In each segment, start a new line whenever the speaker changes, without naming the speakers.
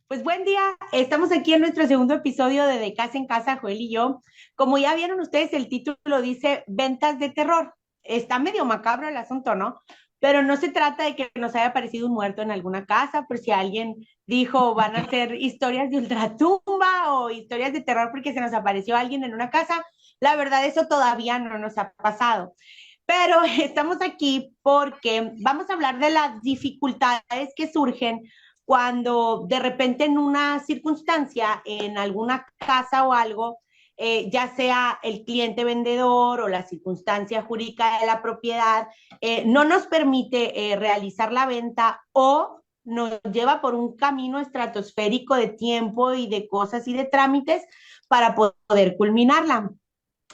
Pues buen día, estamos aquí en nuestro segundo episodio de Casa en Casa, Joel y yo. Como ya vieron ustedes, el título dice Ventas de Terror. Está medio macabro el asunto, ¿no? Pero no se trata de que nos haya aparecido un muerto en alguna casa, por si alguien dijo van a ser historias de ultratumba o historias de terror porque se nos apareció alguien en una casa. La verdad, eso todavía no nos ha pasado. Pero estamos aquí porque vamos a hablar de las dificultades que surgen cuando de repente en una circunstancia, en alguna casa o algo, ya sea el cliente vendedor o la circunstancia jurídica de la propiedad, no nos permite realizar la venta o nos lleva por un camino estratosférico de tiempo y de cosas y de trámites para poder culminarla.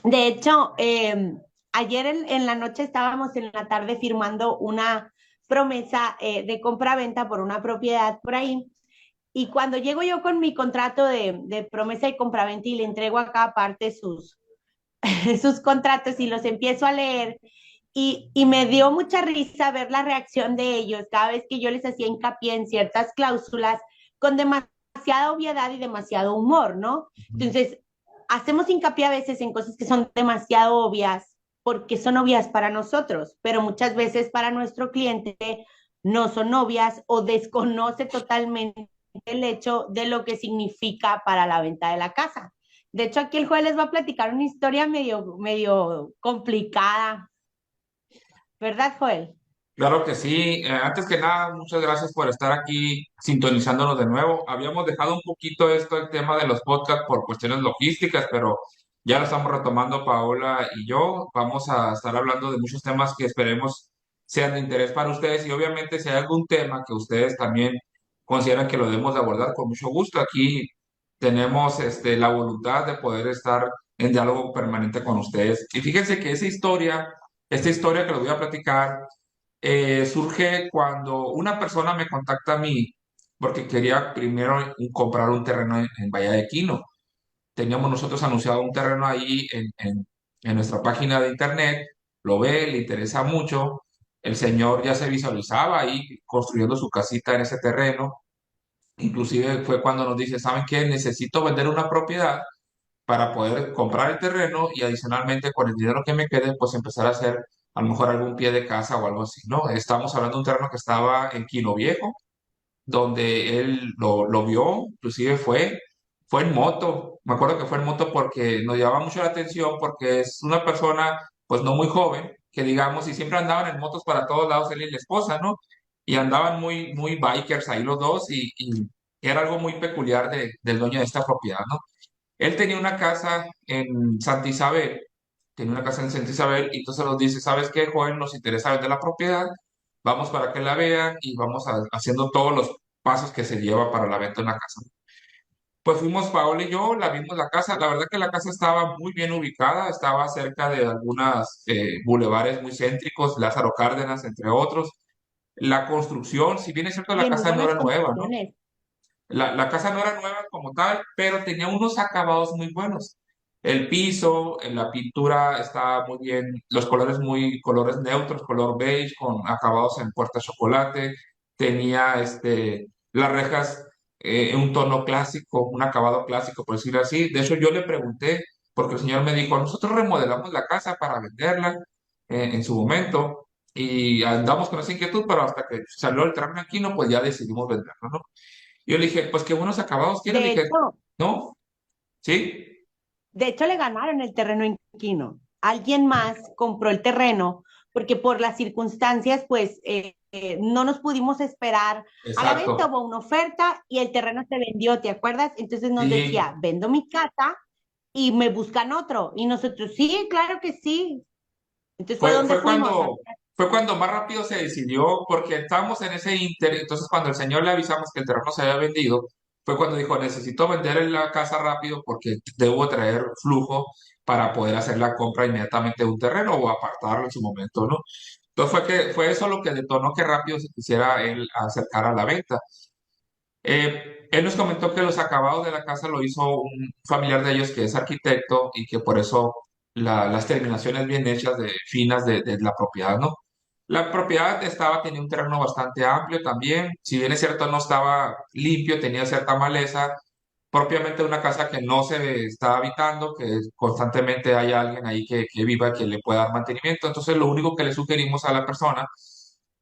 De hecho, ayer en la noche estábamos en la tarde firmando una promesa de compra-venta por una propiedad por ahí. Y cuando llego yo con mi contrato de promesa y compraventa y le entrego a cada parte sus contratos y los empiezo a leer, y me dio mucha risa ver la reacción de ellos cada vez que yo les hacía hincapié en ciertas cláusulas con demasiada obviedad y demasiado humor, ¿no? Entonces, hacemos hincapié a veces en cosas que son demasiado obvias porque son obvias para nosotros, pero muchas veces para nuestro cliente no son obvias o desconoce totalmente el hecho de lo que significa para la venta de la casa. De hecho, aquí el juez les va a platicar una historia medio complicada, ¿verdad, Joel?
Claro que sí. Antes que nada, muchas gracias por estar aquí sintonizándonos de nuevo. Habíamos dejado un poquito el tema de los podcasts por cuestiones logísticas, pero ya lo estamos retomando Paola y yo. Vamos a estar hablando de muchos temas que esperemos sean de interés para ustedes y obviamente si hay algún tema que ustedes también consideran que lo debemos de abordar con mucho gusto, aquí tenemos la voluntad de poder estar en diálogo permanente con ustedes. Y fíjense que esta historia que les voy a platicar, surge cuando una persona me contacta a mí porque quería primero comprar un terreno en Bahía de Quino. Teníamos nosotros anunciado un terreno ahí en nuestra página de internet, lo ve, le interesa mucho. El señor ya se visualizaba ahí construyendo su casita en ese terreno. Inclusive fue cuando nos dice, ¿saben qué? Necesito vender una propiedad para poder comprar el terreno y adicionalmente con el dinero que me quede, pues empezar a hacer a lo mejor algún pie de casa o algo así, ¿no? Estamos hablando de un terreno que estaba en Quino Viejo, donde él lo vio, inclusive fue en moto. Me acuerdo que fue en moto porque nos llamaba mucho la atención porque es una persona pues no muy joven, que digamos, y siempre andaban en motos para todos lados él y la esposa, ¿no? Y andaban muy bikers ahí los dos y era algo muy peculiar del dueño de esta propiedad, ¿no? Él tenía una casa en Santa Isabel, tenía una casa en Santa Isabel, y entonces nos dice, ¿sabes qué, Joel? Nos interesa vender la propiedad, vamos para que la vean y vamos haciendo todos los pasos que se lleva para la venta de una casa. Pues fuimos Paola y yo, la vimos la casa, la verdad que la casa estaba muy bien ubicada, estaba cerca de algunas bulevares muy céntricos, Lázaro Cárdenas, entre otros. La construcción, si bien es cierto,
Y
la
en muy
casa no
buenas
era nueva, ¿no?
condiciones.
La casa no era nueva como tal, pero tenía unos acabados muy buenos. El piso, la pintura estaba muy bien, los colores colores neutros, color beige, con acabados en puerta chocolate. Tenía las rejas en un tono clásico, un acabado clásico, por decirlo así. De hecho, yo le pregunté, porque el señor me dijo, nosotros remodelamos la casa para venderla en su momento. Y andamos con esa inquietud, pero hasta que salió el terreno aquí, no, pues ya decidimos venderlo, ¿no? Yo le dije, pues qué buenos acabados tiene. Le
De
dije,
hecho,
¿no? ¿Sí?
de hecho le ganaron el terreno en Quino. Alguien más compró el terreno porque por las circunstancias, pues, no nos pudimos esperar a la venta,
Exacto.
hubo una oferta y el terreno se vendió, ¿te acuerdas? Entonces nos
Sí.
decía, vendo mi casa y me buscan otro. Y nosotros, sí, claro que sí. Entonces fue
Fue,
donde
fue
fuimos.
cuando, fue cuando más rápido se decidió, porque estábamos en ese inter, entonces cuando el señor le avisamos que el terreno se había vendido, fue cuando dijo, necesito vender la casa rápido porque debo traer flujo para poder hacer la compra inmediatamente de un terreno o apartarlo en su momento, ¿no? Entonces fue eso lo que detonó que rápido se quisiera él acercar a la venta. Él nos comentó que los acabados de la casa lo hizo un familiar de ellos que es arquitecto y que por eso las terminaciones bien hechas finas de la propiedad, ¿no? La propiedad tenía un terreno bastante amplio también. Si bien es cierto, no estaba limpio, tenía cierta maleza, propiamente una casa que no se está habitando, que constantemente hay alguien ahí que viva, que le pueda dar mantenimiento. Entonces, lo único que le sugerimos a la persona,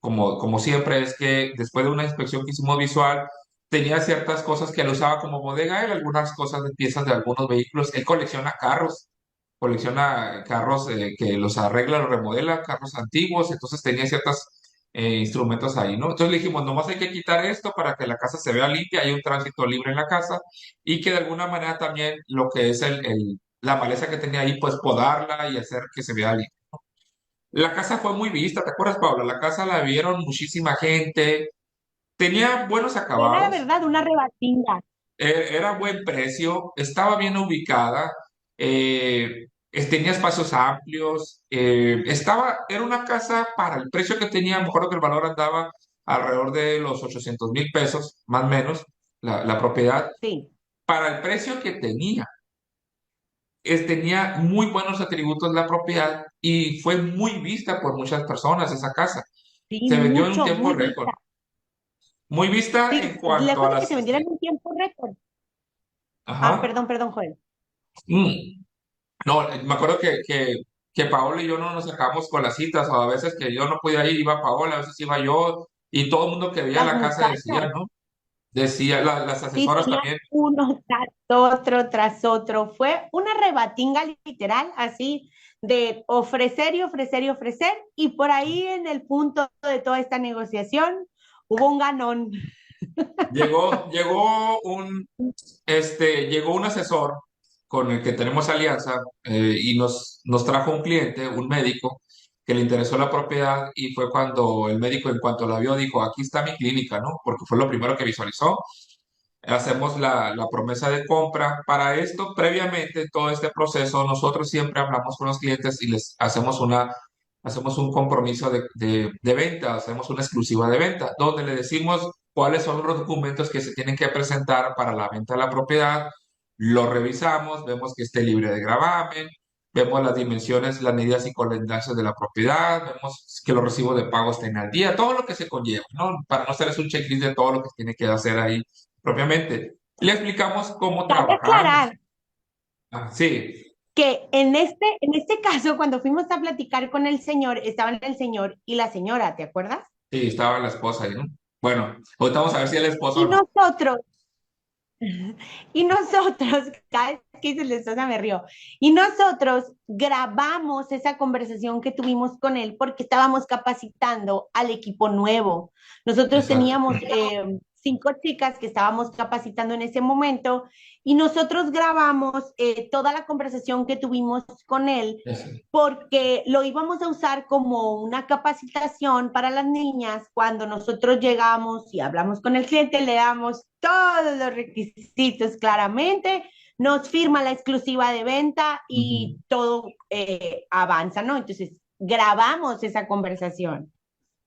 como siempre, es que después de una inspección que hicimos visual, tenía ciertas cosas que él usaba como bodega, él, algunas cosas de piezas de algunos vehículos. Él colecciona carros que los arregla, los remodela, carros antiguos, entonces tenía ciertos instrumentos ahí, ¿no? Entonces le dijimos, nomás hay que quitar esto para que la casa se vea limpia, hay un tránsito libre en la casa y que de alguna manera también lo que es la maleza que tenía ahí, pues podarla y hacer que se vea limpia. La casa fue muy vista, ¿te acuerdas, Paula? La casa la vieron muchísima gente, tenía buenos
Era la
acabados,
verdad una rebatinga.
era buen precio, estaba bien ubicada, tenía espacios amplios, era una casa para el precio que tenía, me acuerdo que el valor andaba alrededor de los 800,000 pesos, más o menos, la propiedad,
Sí,
para el precio que tenía. Tenía muy buenos atributos la propiedad y fue muy vista por muchas personas esa casa.
sí,
Se vendió en un
mucho,
tiempo
muy
récord.
vista.
Muy vista en
Sí,
cuanto a
lejos de que
las...
se vendiera en un tiempo récord. Ah,
Ajá.
perdón, perdón, Joel.
Mm. No, me acuerdo que Paola y yo no nos sacamos con las citas, o a veces que yo no podía ir, iba Paola, a veces iba yo, y todo el mundo que veía
Las
la casa decía,
muchachas.
¿no? Decía, las
Sí,
asesoras
serían
también,
uno tras otro, tras otro. Fue una rebatinga literal, así de ofrecer y ofrecer y ofrecer. Y por ahí en el punto de toda esta negociación hubo un ganón.
llegó un asesor con el que tenemos alianza y nos trajo un cliente, un médico, que le interesó la propiedad y fue cuando el médico en cuanto la vio dijo, aquí está mi clínica, ¿no? Porque fue lo primero que visualizó. Hacemos la promesa de compra. Para esto, previamente, todo este proceso, nosotros siempre hablamos con los clientes y les hacemos un compromiso de venta, hacemos una exclusiva de venta, donde le decimos cuáles son los documentos que se tienen que presentar para la venta de la propiedad. Lo revisamos, vemos que esté libre de gravamen, vemos las dimensiones, las medidas y colindancias de la propiedad, vemos que los recibos de pago estén al día, todo lo que se conlleva, ¿no? Para no hacerles un checklist de todo lo que tiene que hacer ahí propiamente. Le explicamos cómo
Cabe aclarar
trabajamos. Ah, sí,
que en este caso, cuando fuimos a platicar con el señor, estaban el señor y la señora, ¿te acuerdas?
sí, estaba la esposa ahí, ¿no? Bueno, ahorita vamos a ver si es el esposo
Y
o no.
nosotros, y nosotros, cada vez que dice la esposa me río, y nosotros grabamos esa conversación que tuvimos con él porque estábamos capacitando al equipo nuevo. Nosotros
Exacto.
teníamos 5 chicas que estábamos capacitando en ese momento y nosotros grabamos toda la conversación que tuvimos con él
Eso.
porque lo íbamos a usar como una capacitación para las niñas. Cuando nosotros llegamos y hablamos con el cliente, le damos todos los requisitos claramente, nos firma la exclusiva de venta y
Ujú.
todo avanza, ¿no? Entonces, grabamos esa conversación.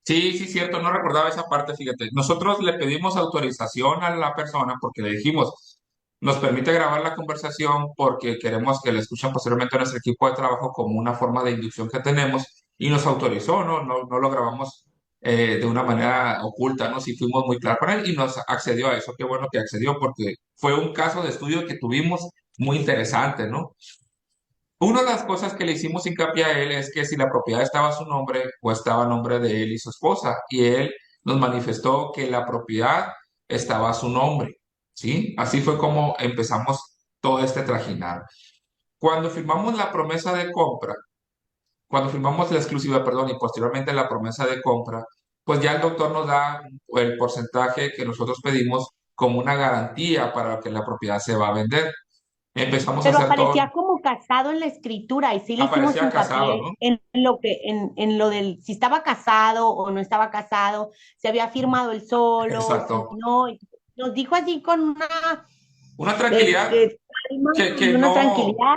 Sí, sí, cierto, no recordaba esa parte, fíjate. Nosotros le pedimos autorización a la persona porque le dijimos, nos permite grabar la conversación porque queremos que la escuchen posteriormente a nuestro equipo de trabajo como una forma de inducción que tenemos y nos autorizó, ¿no? No lo grabamos de una manera oculta, ¿no? Sí fuimos muy claros con él y nos accedió a eso. Qué bueno que accedió porque fue un caso de estudio que tuvimos muy interesante, ¿no? Una de las cosas que le hicimos hincapié a él es que si la propiedad estaba a su nombre o estaba a nombre de él y su esposa, y él nos manifestó que la propiedad estaba a su nombre, ¿sí? Así fue como empezamos todo este trajinar. Cuando firmamos la promesa de compra, cuando firmamos la exclusiva, perdón, y posteriormente la promesa de compra, pues ya el doctor nos da el porcentaje que nosotros pedimos como una garantía para que la propiedad se va a vender. Empezamos a
Pero
hacer todo,
aparecía como casado en la escritura y sí le hicimos
aparecía casado,
hincapié
¿no?
en lo del si estaba casado o no estaba casado, si había firmado él solo, si
Exacto.
no. Y nos dijo así con una
Una tranquilidad
calma y
que
una
no,
tranquilidad.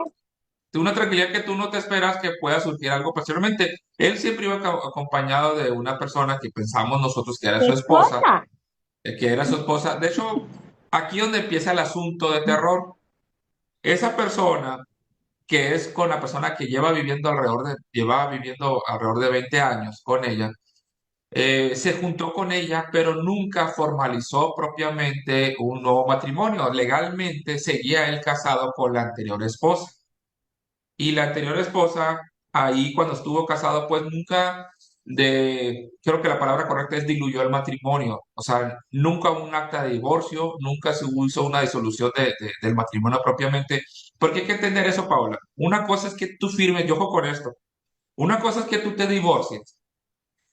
una tranquilidad que tú no te esperas que pueda surgir algo posteriormente. Él siempre iba acompañado de una persona que pensamos nosotros que era su esposa,
Esposa.
que era su esposa. De hecho, aquí donde empieza el asunto de terror. Esa persona que es con la persona que llevaba viviendo alrededor de 20 años con ella, se juntó con ella, pero nunca formalizó propiamente un nuevo matrimonio. Legalmente seguía él casado con la anterior esposa. Y la anterior esposa, ahí cuando estuvo casado, pues nunca creo que la palabra correcta es diluyó el matrimonio. O sea, nunca hubo un acta de divorcio, nunca se hizo una disolución del matrimonio propiamente. Porque hay que entender eso, Paola. Una cosa es que tú firmes, yo ojo con esto. Una cosa es que tú te divorcies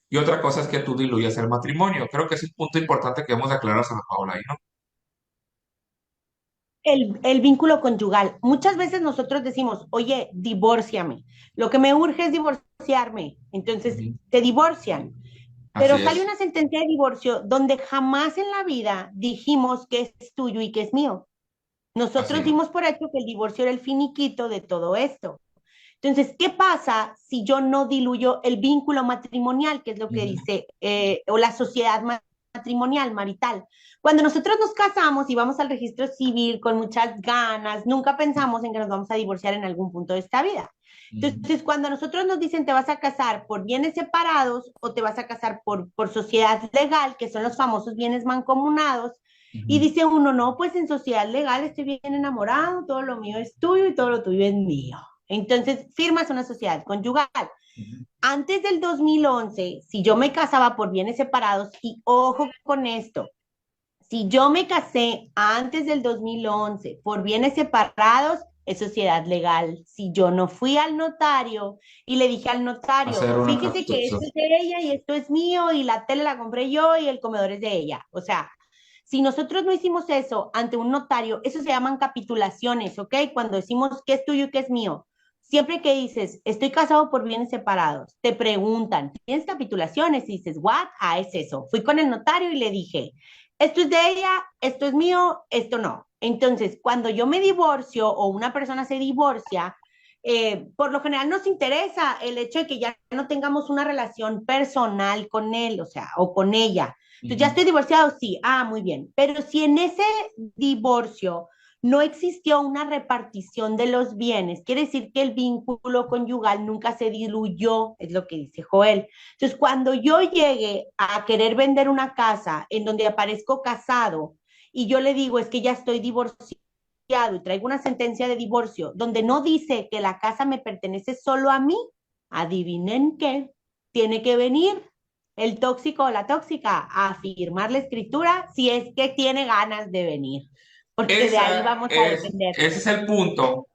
y otra cosa es que tú diluyas el matrimonio. Creo que es un punto importante que debemos de aclarar a Paola ahí, ¿no?
El vínculo conyugal. Muchas veces nosotros decimos, oye, divórciame. Lo que me urge es divorciarme. Entonces,
Ujú.
te divorcian. Pero
Así
sale
es,
una sentencia de divorcio donde jamás en la vida dijimos que es tuyo y que es mío.
así
Nosotros
es.
dimos por hecho que el divorcio era el finiquito de todo esto. Entonces, ¿qué pasa si yo no diluyo el vínculo matrimonial, que es lo que
Ujú.
dice, o la sociedad matrimonial, marital? Cuando nosotros nos casamos y vamos al registro civil con muchas ganas, nunca pensamos en que nos vamos a divorciar en algún punto de esta vida.
Ujú.
Entonces, cuando a nosotros nos dicen te vas a casar por bienes separados o te vas a casar por sociedad legal, que son los famosos bienes mancomunados, y
Ujú.
dice uno, no, pues en sociedad legal estoy bien enamorado, todo lo mío es tuyo y todo lo tuyo es mío. Entonces, firmas una sociedad conyugal.
Ujú.
Antes del 2011, si yo me casaba por bienes separados, y ojo con esto, si yo me casé antes del 2011 por bienes separados, es sociedad legal. Si yo no fui al notario y le dije al
Hacer
notario,
una
fíjese que
capitulación.
esto es de ella y esto es mío y la tele la compré yo y el comedor es de ella. O sea, si nosotros no hicimos eso ante un notario, eso se llaman capitulaciones, ¿ok? Cuando decimos qué es tuyo y qué es mío. Siempre que dices, estoy casado por bienes separados, te preguntan, ¿tienes capitulaciones? Y dices, ¿what? Ah, es eso. Fui con el notario y le dije, esto es de ella, esto es mío, esto no. Entonces, cuando yo me divorcio o una persona se divorcia, por lo general nos interesa el hecho de que ya no tengamos una relación personal con él, o sea, o con ella. Entonces, ¿ya
Ujú.
estoy divorciado? Sí, ah, muy bien. Pero si en ese divorcio no existió una repartición de los bienes, quiere decir que el vínculo conyugal nunca se diluyó, es lo que dice Joel. Entonces, cuando yo llegue a querer vender una casa en donde aparezco casado y yo le digo, es que ya estoy divorciado y traigo una sentencia de divorcio donde no dice que la casa me pertenece solo a mí, adivinen qué, tiene que venir el tóxico o la tóxica a firmar la escritura si es que tiene ganas de venir, porque de ahí vamos a depender.
Ese es el punto,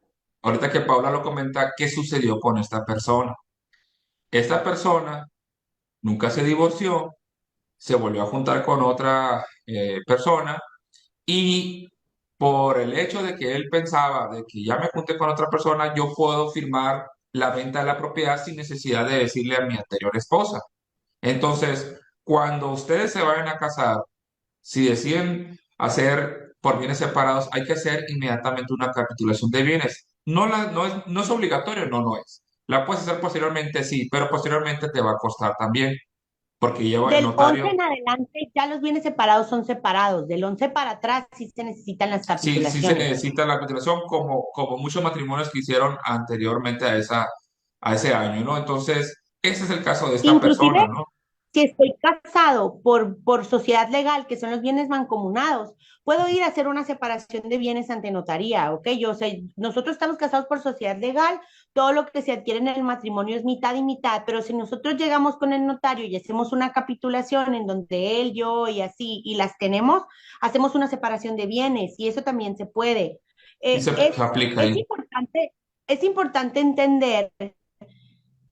ahorita que Paula lo comenta, ¿qué sucedió con esta persona? Esta persona nunca se divorció, se volvió a juntar con otra persona y por el hecho de que él pensaba de que ya me junté con otra persona, yo puedo firmar la venta de la propiedad sin necesidad de decirle a mi anterior esposa. Entonces, cuando ustedes se vayan a casar, si deciden hacer por bienes separados, hay que hacer inmediatamente una capitulación de bienes. No es obligatorio, no es. La puedes hacer posteriormente, sí, pero posteriormente te va a costar también, porque lleva el
Del 11
notario.
en adelante ya los bienes separados son separados, del 11 para atrás sí se necesitan las
Sí, sí se
capitulaciones.
necesita la capitulación como muchos matrimonios que hicieron anteriormente a ese año, ¿no? Entonces, ese es el caso de esta
Inclusive
persona, ¿no?
si estoy casado por sociedad legal, que son los bienes mancomunados, puedo ir a hacer una separación de bienes ante notaría, ¿ok? Yo, o sea, nosotros estamos casados por sociedad legal, todo lo que se adquiere en el matrimonio es mitad y mitad, pero si nosotros llegamos con el notario y hacemos una capitulación en donde él, yo y así, y las tenemos, hacemos una separación de bienes y eso también se puede.
Y
Eh,
se
es,
aplica
es
ahí.
importante, es importante entender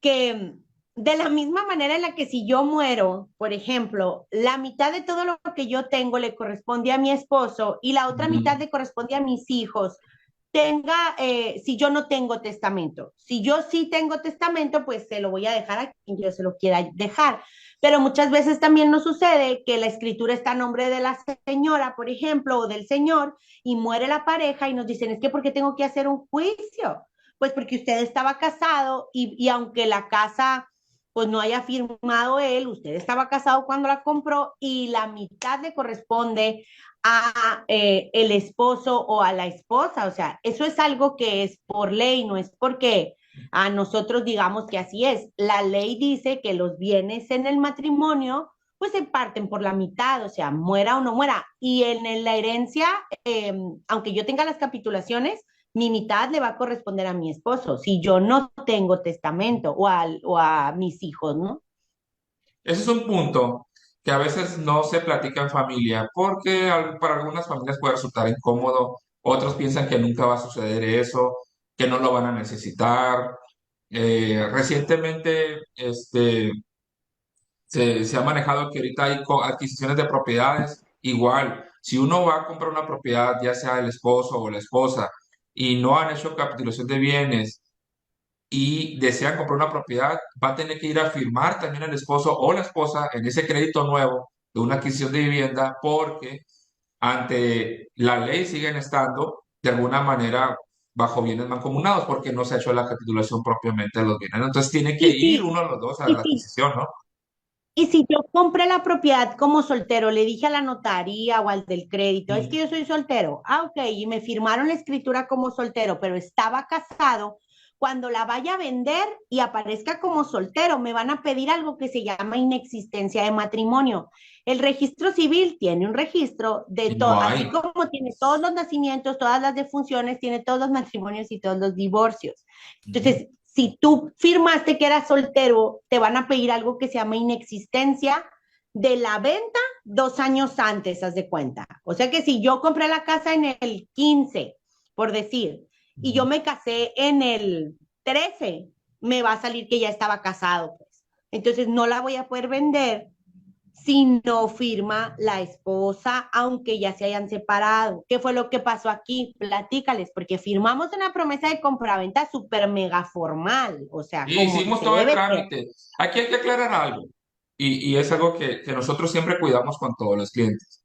que de la misma manera en la que si yo muero, por ejemplo, la mitad de todo lo que yo tengo le corresponde a mi esposo y la otra mitad
Ujú.
le corresponde a mis hijos, si yo no tengo testamento. Si yo sí tengo testamento, pues se lo voy a dejar a quien yo se lo quiera dejar. Pero muchas veces también nos sucede que la escritura está a nombre de la señora, por ejemplo, o del señor, y muere la pareja y nos dicen, es que ¿por qué tengo que hacer un juicio? Pues porque usted estaba casado y aunque la casa pues no haya firmado él, usted estaba casado cuando la compró y la mitad le corresponde a el esposo o a la esposa. O sea, eso es algo que es por ley, no es porque A nosotros digamos que así es. La ley dice que los bienes en el matrimonio pues se parten por la mitad, o sea, muera o no muera. Y en la herencia, aunque yo tenga las capitulaciones, mi mitad le va a corresponder a mi esposo, si yo no tengo testamento o a mis hijos, ¿no?
Ese es un punto que a veces no se platica en familia porque para algunas familias puede resultar incómodo, otros piensan que nunca va a suceder eso, que no lo van a necesitar. Recientemente se ha manejado que ahorita hay adquisiciones de propiedades. Igual, si uno va a comprar una propiedad, ya sea el esposo o la esposa, y no han hecho capitulación de bienes y desean comprar una propiedad, va a tener que ir a firmar también el esposo o la esposa en ese crédito nuevo de una adquisición de vivienda porque ante la ley siguen estando de alguna manera bajo bienes mancomunados porque no se ha hecho la capitulación propiamente de los bienes. Entonces tiene que
Y
ir
si,
uno de los dos a
y
la
si,
adquisición, ¿no?
y si yo compré la propiedad como soltero, le dije a la notaría o al del crédito, es que
Mm.
yo soy soltero. Ah, ok, y me firmaron la escritura como soltero, pero estaba casado. Cuando la vaya a vender y aparezca como soltero, me van a pedir algo que se llama inexistencia de matrimonio. El registro civil tiene un registro de
Y no
todo, así
hay.
como tiene todos los nacimientos, todas las defunciones, tiene todos los matrimonios y todos los divorcios.
Ujú.
Entonces, si tú firmaste que eras soltero, te van a pedir algo que se llama inexistencia de la venta 2 años antes, haz de cuenta. O sea que si yo compré la casa en el 15, por decir, y yo
Ujú.
me casé en el 13, me va a salir que ya estaba casado, pues. Entonces no la voy a poder vender si no firma la esposa, aunque ya se hayan separado. ¿Qué fue lo que pasó aquí? Platícales, porque firmamos una promesa de compraventa súper mega formal, o sea,
Y
como
hicimos
se
todo el
debe ser.
trámite. Aquí hay que aclarar algo, y es algo que nosotros siempre cuidamos con todos los clientes.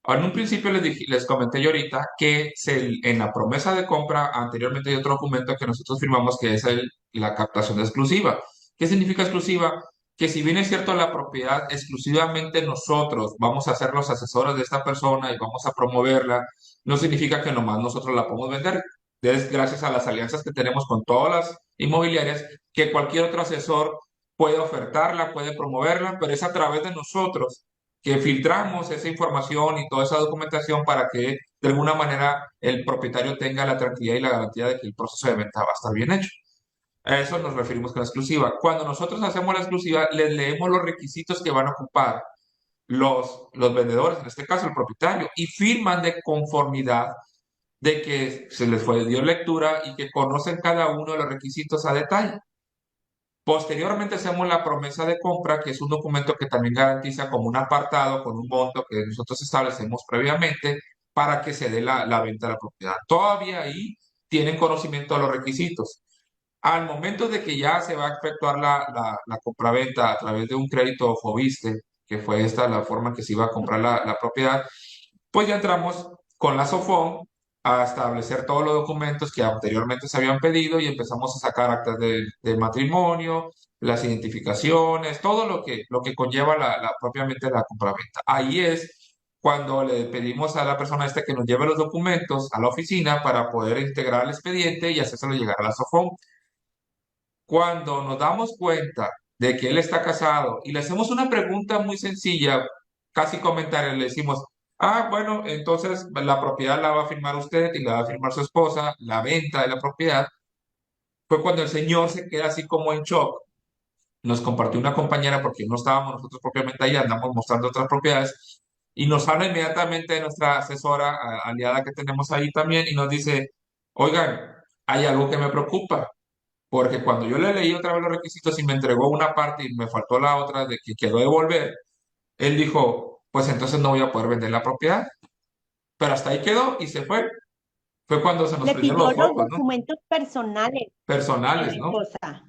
En un principio les comenté yo ahorita que en la promesa de compra anteriormente hay otro documento que nosotros firmamos que es la captación de exclusiva. ¿Qué significa exclusiva? Que si bien es cierto la propiedad exclusivamente nosotros vamos a ser los asesores de esta persona y vamos a promoverla, no significa que nomás nosotros la podemos vender. Es gracias a las alianzas que tenemos con todas las inmobiliarias que cualquier otro asesor puede ofertarla, puede promoverla, pero es a través de nosotros que filtramos esa información y toda esa documentación para que de alguna manera el propietario tenga la tranquilidad y la garantía de que el proceso de venta va a estar bien hecho. A eso nos referimos con exclusiva. Cuando nosotros hacemos la exclusiva, les leemos los requisitos que van a ocupar los vendedores, en este caso el propietario, y firman de conformidad de que se les fue dio lectura y que conocen cada uno de los requisitos a detalle. Posteriormente hacemos la promesa de compra, que es un documento que también garantiza como un apartado con un monto que nosotros establecemos previamente para que se dé la venta de la propiedad. Todavía ahí tienen conocimiento de los requisitos. Al momento de que ya se va a efectuar la compraventa a través de un crédito Fobiste, que fue esta la forma que se iba a comprar la propiedad, pues ya entramos con la SOFON a establecer todos los documentos que anteriormente se habían pedido y empezamos a sacar actas de matrimonio, las identificaciones, todo lo que conlleva propiamente la compraventa. Ahí es cuando le pedimos a la persona esta que nos lleve los documentos a la oficina para poder integrar el expediente y hacérselo llegar a la SOFON. Cuando nos damos cuenta de que él está casado y le hacemos una pregunta muy sencilla, casi comentario, le decimos, ah, bueno, entonces la propiedad la va a firmar usted y la va a firmar su esposa, la venta de la propiedad, fue cuando el señor se queda así como en shock. Nos compartió una compañera porque no estábamos nosotros propiamente ahí, andamos mostrando otras propiedades y nos habla inmediatamente de nuestra asesora aliada que tenemos ahí también y nos dice, oigan, hay algo que me preocupa. Porque cuando yo le leí otra vez los requisitos y me entregó una parte y me faltó la otra de que quedó devolver, él dijo, pues entonces no voy a poder vender la propiedad. Pero hasta ahí quedó y se fue. Fue cuando se nos
Le
prendieron
pidió
los
los
focos, ¿no?
documentos personales de la
Personales, ¿no?
esposa.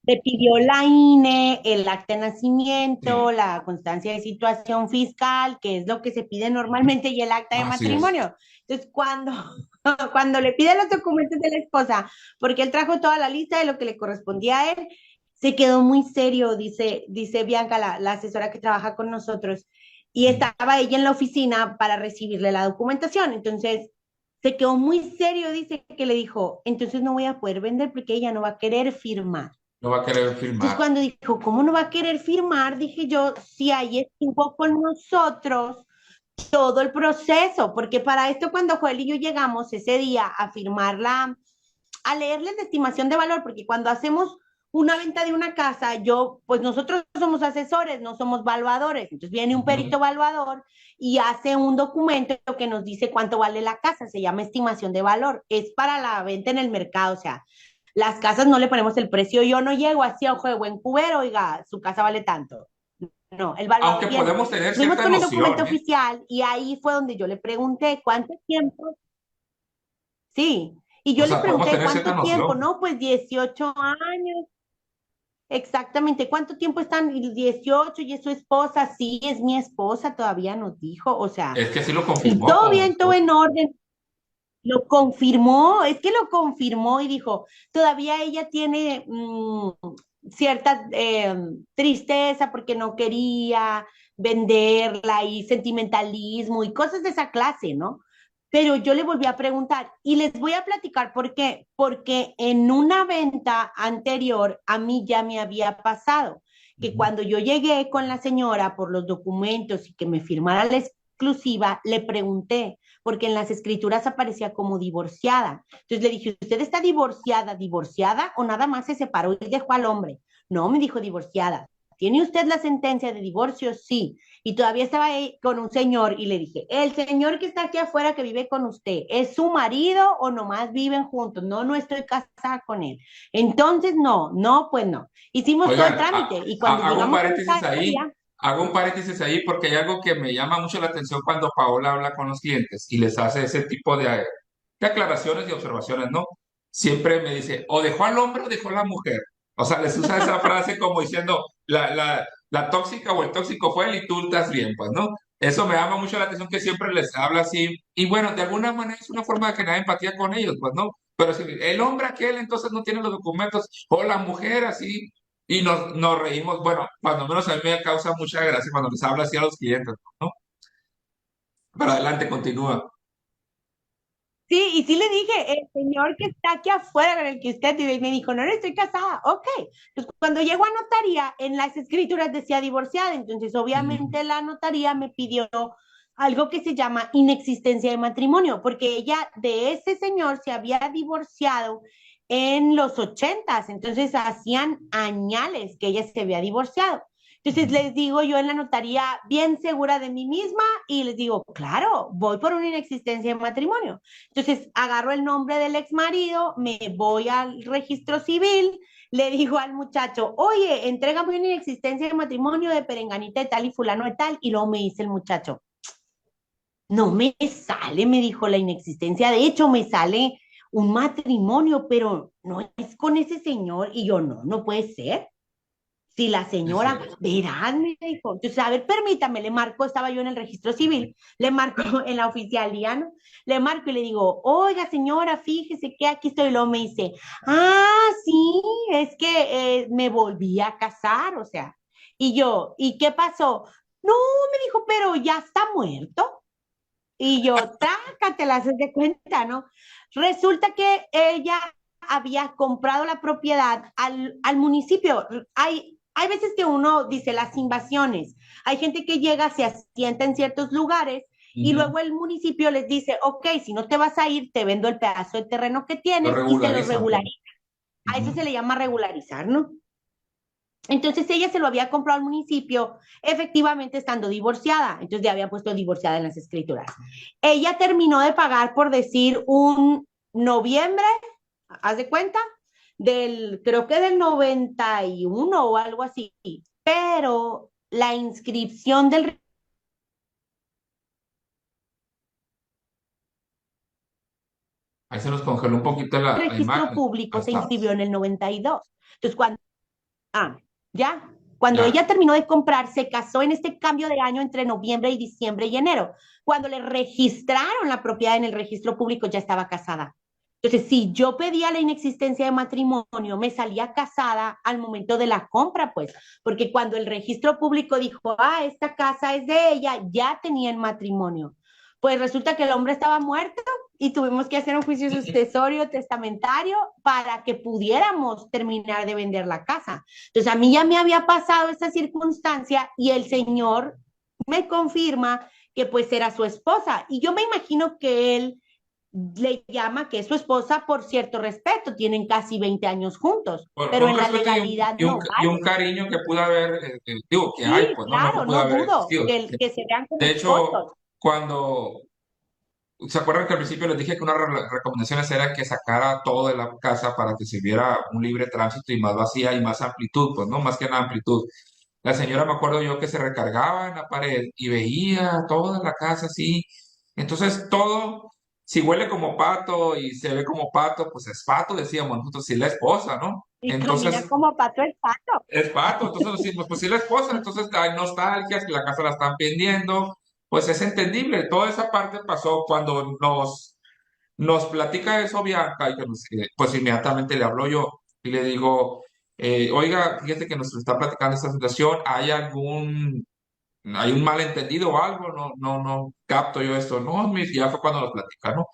Le pidió la INE, el acta de nacimiento,
Sí,
la constancia de situación fiscal, que es lo que se pide normalmente, y el acta de
así es.
matrimonio. Entonces, cuando le pide los documentos de la esposa, porque él trajo toda la lista de lo que le correspondía a él, se quedó muy serio, dice Bianca, la asesora que trabaja con nosotros, y
Mm.
estaba ella en la oficina para recibirle la documentación. Entonces, Se quedó muy serio, dice que le dijo, entonces no voy a poder vender porque ella no va a querer firmar.
No va a querer
Entonces,
firmar.
cuando dijo, ¿cómo no va a querer firmar? Dije yo, si ahí estuvo con nosotros todo el proceso, porque para esto cuando Joel y yo llegamos ese día a firmarla, a leerles de estimación de valor, porque cuando hacemos una venta de una casa, pues nosotros somos asesores, no somos valuadores. Entonces viene un
Ujú.
perito valuador y hace un documento que nos dice cuánto vale la casa, se llama estimación de valor, es para la venta en el mercado, o sea, las casas no le ponemos el precio, yo no llego así a ojo de buen cubero, oiga, su casa vale tanto. No, el
Aunque
valuador viene.
podemos tener
Fuimos
cierta
con el documento
noción, ¿eh?
oficial y ahí fue donde yo le pregunté cuánto tiempo. Sí, y
O
yo le
sea, podemos
pregunté
tener cierta
cuánto tiempo,
noción.
no, pues 18 años, exactamente, ¿cuánto tiempo están? Y 18 y es su esposa, sí, es mi esposa, todavía nos dijo, o sea,
Es que sí lo
y
confirmó
todo
con
bien, todo
usted.
en orden, lo confirmó, es que lo confirmó y dijo, todavía ella tiene cierta tristeza porque no quería venderla y sentimentalismo y cosas de esa clase, ¿no? Pero yo le volví a preguntar y les voy a platicar por qué. Porque en una venta anterior a mí ya me había pasado que
Ujú.
cuando yo llegué con la señora por los documentos y que me firmara la exclusiva, le pregunté, porque en las escrituras aparecía como divorciada. Entonces le dije, ¿usted está divorciada, divorciada o nada más se separó y dejó al hombre? No, me dijo divorciada. ¿Tiene usted la sentencia de divorcio? Sí. Y todavía estaba ahí con un señor y le dije, el señor que está aquí afuera que vive con usted, ¿es su marido o nomás viven juntos? No, no estoy casada con él. Entonces, no, no, pues no. Hicimos todo el
Oigan,
trámite y cuando
hago un
llegamos a
paréntesis ahí,
notaría,
hago un paréntesis ahí porque hay algo que me llama mucho la atención cuando Paola habla con los clientes y les hace ese tipo de aclaraciones y observaciones, ¿no? Siempre me dice, o dejó al hombre o dejó a la mujer. O sea, les usa esa frase como diciendo, la tóxica o el tóxico fue él y tú estás bien, pues, ¿no? Eso me llama mucho la atención que siempre les habla así. Y bueno, de alguna manera es una forma de generar empatía con ellos, pues, ¿no? Pero si el hombre aquel entonces no tiene los documentos, o la mujer así, y nos reímos, bueno, cuando menos a mí me causa mucha gracia cuando les habla así a los clientes, ¿no? Pero adelante, continúa.
sí, y sí le dije, el señor que está aquí afuera con el que usted vive, y me dijo, no, no estoy casada. Ok. Entonces, cuando llegó a notaría, en las escrituras decía divorciada. Entonces,
Ujú.
obviamente, la notaría me pidió algo que se llama inexistencia de matrimonio, porque ella de ese señor se había divorciado en los 80s. Entonces, hacían añales que ella se había divorciado. Entonces les digo yo en la notaría, bien segura de mí misma, y les digo, claro, voy por una inexistencia de matrimonio. Entonces agarro el nombre del ex marido, me voy al registro civil, le digo al muchacho, oye, entrégame una inexistencia de matrimonio de perenganita de tal y fulano de tal, y luego me dice el muchacho, no me sale, me dijo la inexistencia, de hecho me sale un matrimonio, pero no es con ese señor, y yo no, no puede ser. Si la
Sí,
señora,
cierto.
verán, me dijo. Entonces, a ver, permítame, le marco, estaba yo en el registro civil, le marco en la oficialía, ¿no? Le marco y le digo, oiga, señora, fíjese que aquí estoy. Y luego me dice, ah, sí, es que me volví a casar, o sea. Y yo, ¿y qué pasó? No, me dijo, pero ya está muerto. Y yo, trácate, las de cuenta, ¿no? Resulta que ella había comprado la propiedad al municipio. Hay veces que uno dice las invasiones. Hay gente que llega, se asienta en ciertos lugares y
Ujú.
luego el municipio les dice, ok, si no te vas a ir, te vendo el pedazo de terreno que
Lo
tienes y te lo
regularizan, pues.
regulariza. A eso se
Ujú.
le llama regularizar, ¿no? Entonces ella se lo había comprado al municipio, efectivamente estando divorciada. Entonces ya había puesto divorciada en las escrituras. Ella terminó de pagar, por decir, un noviembre, haz de cuenta, creo que del 91 o algo así. Pero la inscripción del
Ahí se nos congeló un poquito la
registro
imagen. Ahí
público se inscribió
estamos.
en el 92. Entonces, ya, cuando
Ya.
ella terminó de comprar, se casó en este cambio de año entre noviembre y diciembre y enero. Cuando le registraron la propiedad en el registro público, ya estaba casada. Entonces, si yo pedía la inexistencia de matrimonio, me salía casada al momento de la compra, pues, porque cuando el registro público dijo, ah, esta casa es de ella, ya tenía el matrimonio. pues resulta que el hombre estaba muerto y tuvimos que hacer un juicio sucesorio testamentario para que pudiéramos terminar de vender la casa. Entonces a mí ya me había pasado esa circunstancia y el señor me confirma que pues era su esposa y yo me imagino que él le llama que es su esposa por cierto respeto, tienen casi 20 años juntos,
por
pero
un
en la
respeto
legalidad no
y un
vale.
cariño que pudo haber, digo, que hay,
Sí,
pues, ¿no? No que
claro,
pudo
no
haber
dudo
existido.
que se vean como
De hecho,
esposos.
cuando, ¿se acuerdan que al principio les dije que una de las recomendaciones era que sacara todo de la casa para que se viera un libre tránsito y más vacía y más amplitud, pues, ¿no? Más que nada amplitud. La señora, me acuerdo yo, que se recargaba en la pared y veía toda la casa así. Entonces, todo, si huele como pato y se ve como pato, pues es pato, decíamos nosotros, si la esposa, ¿no?
Y camina
Entonces,
como pato el pato.
es pato, entonces decimos, pues si la esposa, entonces hay nostalgias, que la casa la están vendiendo, pues es entendible. Toda esa parte pasó cuando nos platica eso Bianca y que pues inmediatamente le hablo yo y le digo, oiga, fíjate que nos está platicando esta situación, hay un malentendido o algo? No capto yo esto. No, ya fue cuando nos platica, ¿no?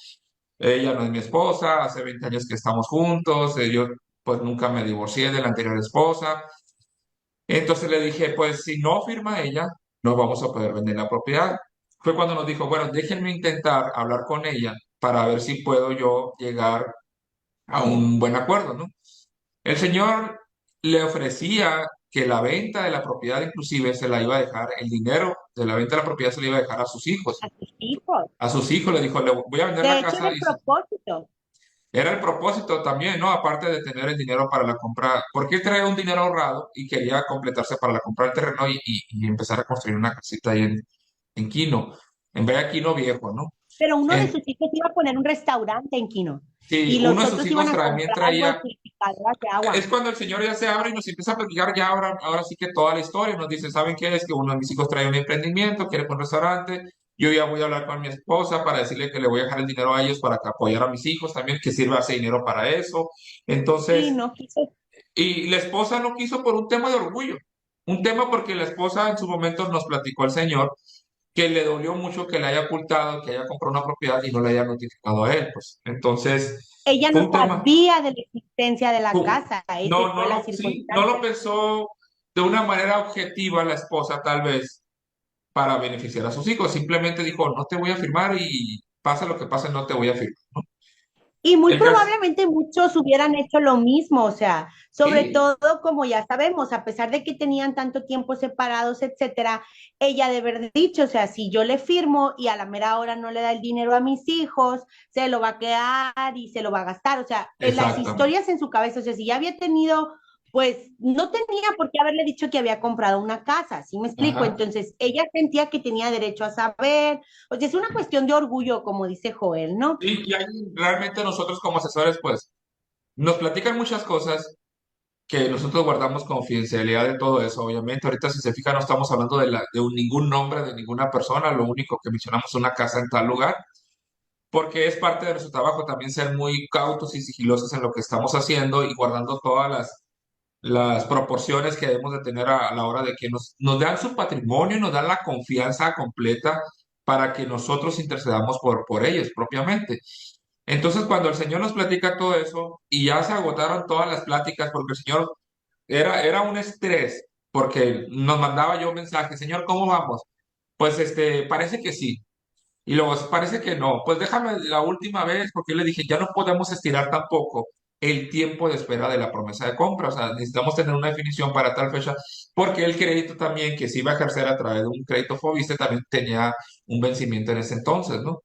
Ella no es mi esposa, hace 20 años que estamos juntos, yo pues nunca me divorcié de la anterior esposa. Entonces le dije, pues si no firma ella, no vamos a poder vender la propiedad. Fue cuando nos dijo, bueno, déjenme intentar hablar con ella para ver si puedo yo llegar a un buen acuerdo, ¿no? El señor le ofrecía que la venta de la propiedad inclusive se la iba a dejar, el dinero de la venta de la propiedad se le iba a dejar a sus hijos.
A sus hijos.
A sus hijos le dijo, le voy a vender la
De hecho,
casa
era el
y
propósito.
era el propósito también, ¿no? Aparte de tener el dinero para la compra, porque él traía un dinero ahorrado y quería completarse para la compra del terreno y empezar a construir una casita ahí en Quino, en vez de Quino Viejo, ¿no?
Pero uno de
En,
sus hijos iba a poner un restaurante en Quino
sí,
y
uno
los
de sus
otros iban
hijos
a
también
comprar
traía.
dosificadoras de agua.
Es cuando el señor ya se abre y nos empieza a platicar ya ahora sí que toda la historia. Nos dice, ¿saben qué? Es que uno de mis hijos trae un emprendimiento, quiere poner un restaurante. Yo ya voy a hablar con mi esposa para decirle que le voy a dejar el dinero a ellos para que apoyar a mis hijos también, que sirva ese dinero para eso.
Sí,
Entonces,
no quiso.
y la esposa no quiso por un tema de orgullo. Un tema porque la esposa en su momento nos platicó al señor que le dolió mucho que le haya ocultado, que haya comprado una propiedad y no le haya notificado a él, pues. Entonces,
Ella
fue
no
un tema.
sabía de la existencia de la
Fu-
casa. Esa
No,
fue la
sí, no lo
circunstancia.
pensó de una manera objetiva la esposa, tal vez, para beneficiar a sus hijos. Simplemente dijo, no te voy a firmar y pasa lo que pase, no te voy a firmar, ¿no?
Y muy
El caso,
probablemente muchos hubieran hecho lo mismo, o sea, sobre
sí,
todo como ya sabemos, a pesar de que tenían tanto tiempo separados, etcétera, ella de haber dicho, o sea, si yo le firmo y a la mera hora no le da el dinero a mis hijos, se lo va a quedar y se lo va a gastar, o sea, en las
exactamente.
historias en su cabeza, o sea, si ya había tenido, pues no tenía por qué haberle dicho que había comprado una casa, ¿sí me explico?
Ajá.
Entonces, ella sentía que tenía derecho a saber, o sea, es una cuestión de orgullo, como dice Joel, ¿no?
Y ahí realmente nosotros como asesores, pues, nos platican muchas cosas que nosotros guardamos confidencialidad de todo eso, obviamente. Ahorita, si se fija, no estamos hablando ningún nombre de ninguna persona, lo único que mencionamos es una casa en tal lugar, porque es parte de nuestro trabajo también ser muy cautos y sigilosos en lo que estamos haciendo y guardando todas las proporciones que debemos de tener a la hora de que nos dan su patrimonio y nos dan la confianza completa para que nosotros intercedamos por ellos propiamente. Entonces, cuando el Señor nos platica todo eso y ya se agotaron todas las pláticas, porque el Señor era un estrés, porque nos mandaba yo un mensaje, Señor, ¿cómo vamos? Pues parece que sí. Y luego parece que no. Pues déjame la última vez, porque yo le dije, ya no podemos estirar tampoco el tiempo de espera de la promesa de compra. O sea, necesitamos tener una definición para tal fecha, porque el crédito también, que se iba a ejercer a través de un crédito Fobiste, también tenía un vencimiento en ese entonces, ¿no?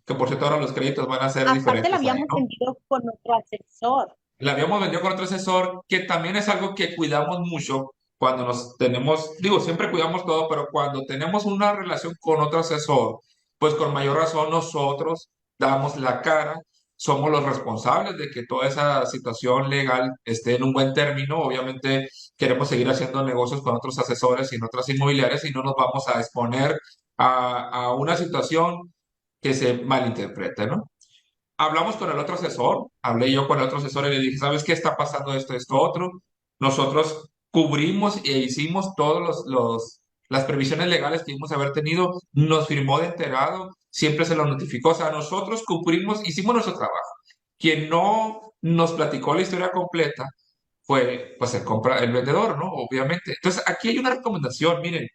Que por cierto ahora los créditos van a ser
Aparte la
diferentes ahí,
habíamos
¿no?
vendido con otro asesor.
La habíamos vendido con otro asesor, que también es algo que cuidamos mucho cuando nos tenemos, digo, siempre cuidamos todo, pero cuando tenemos una relación con otro asesor, pues con mayor razón nosotros damos la cara, somos los responsables de que toda esa situación legal esté en un buen término. Obviamente queremos seguir haciendo negocios con otros asesores y en otras inmobiliarias y no nos vamos a exponer a una situación que se malinterprete, ¿no? Hablamos con el otro asesor, hablé yo con el otro asesor y le dije, ¿sabes qué está pasando esto, esto, otro? Nosotros cubrimos e hicimos todos las previsiones legales que íbamos a haber tenido, nos firmó de enterado, siempre se lo notificó. O sea, nosotros cumplimos, hicimos nuestro trabajo. Quien no nos platicó la historia completa fue pues el vendedor, ¿no? Obviamente. Entonces, aquí hay una recomendación, miren,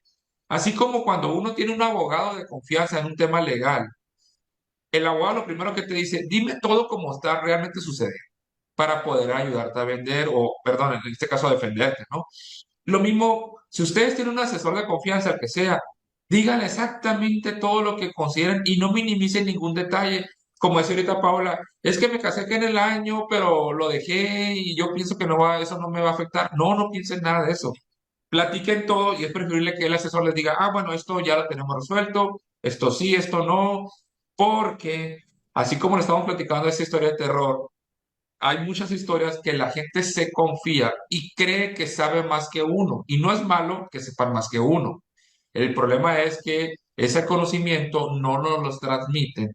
así como cuando uno tiene un abogado de confianza en un tema legal, el abogado lo primero que te dice, dime todo como está realmente sucediendo para poder ayudarte a vender o, perdón, en este caso a defenderte, ¿no? Lo mismo, si ustedes tienen un asesor de confianza, el que sea, díganle exactamente todo lo que consideren y no minimicen ningún detalle. Como decía ahorita Paula, es que me casé que en el año, pero lo dejé y yo pienso que no va, eso no me va a afectar. No, no piensen nada de eso. Platiquen todo y es preferible que el asesor les diga, ah, bueno, esto ya lo tenemos resuelto, esto sí, esto no, porque así como le estamos platicando esta historia de terror, hay muchas historias que la gente se confía y cree que sabe más que uno. Y no es malo que sepan más que uno. El problema es que ese conocimiento no nos los transmiten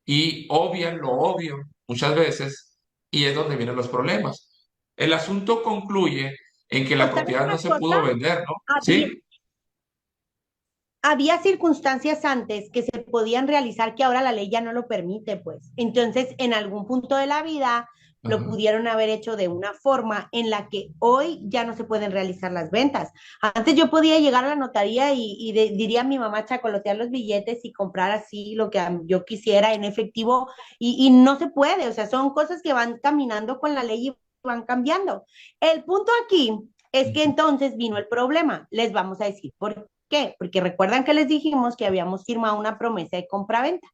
y obvian lo obvio muchas veces y es donde vienen los problemas. El asunto concluye en que la
Pues, ¿sabes
propiedad no
una
se
cosa?
pudo vender, ¿no?
Había,
Sí.
había circunstancias antes que se podían realizar que ahora la ley ya no lo permite, pues. Entonces, en algún punto de la vida lo
Ajá.
pudieron haber hecho de una forma en la que hoy ya no se pueden realizar las ventas. Antes yo podía llegar a la notaría diría a mi mamá chacolotear los billetes y comprar así lo que yo quisiera en efectivo y no se puede, o sea, son cosas que van caminando con la ley y van cambiando. El punto aquí es que entonces vino el problema. Les vamos a decir por qué, porque recuerdan que les dijimos que habíamos firmado una promesa de compraventa.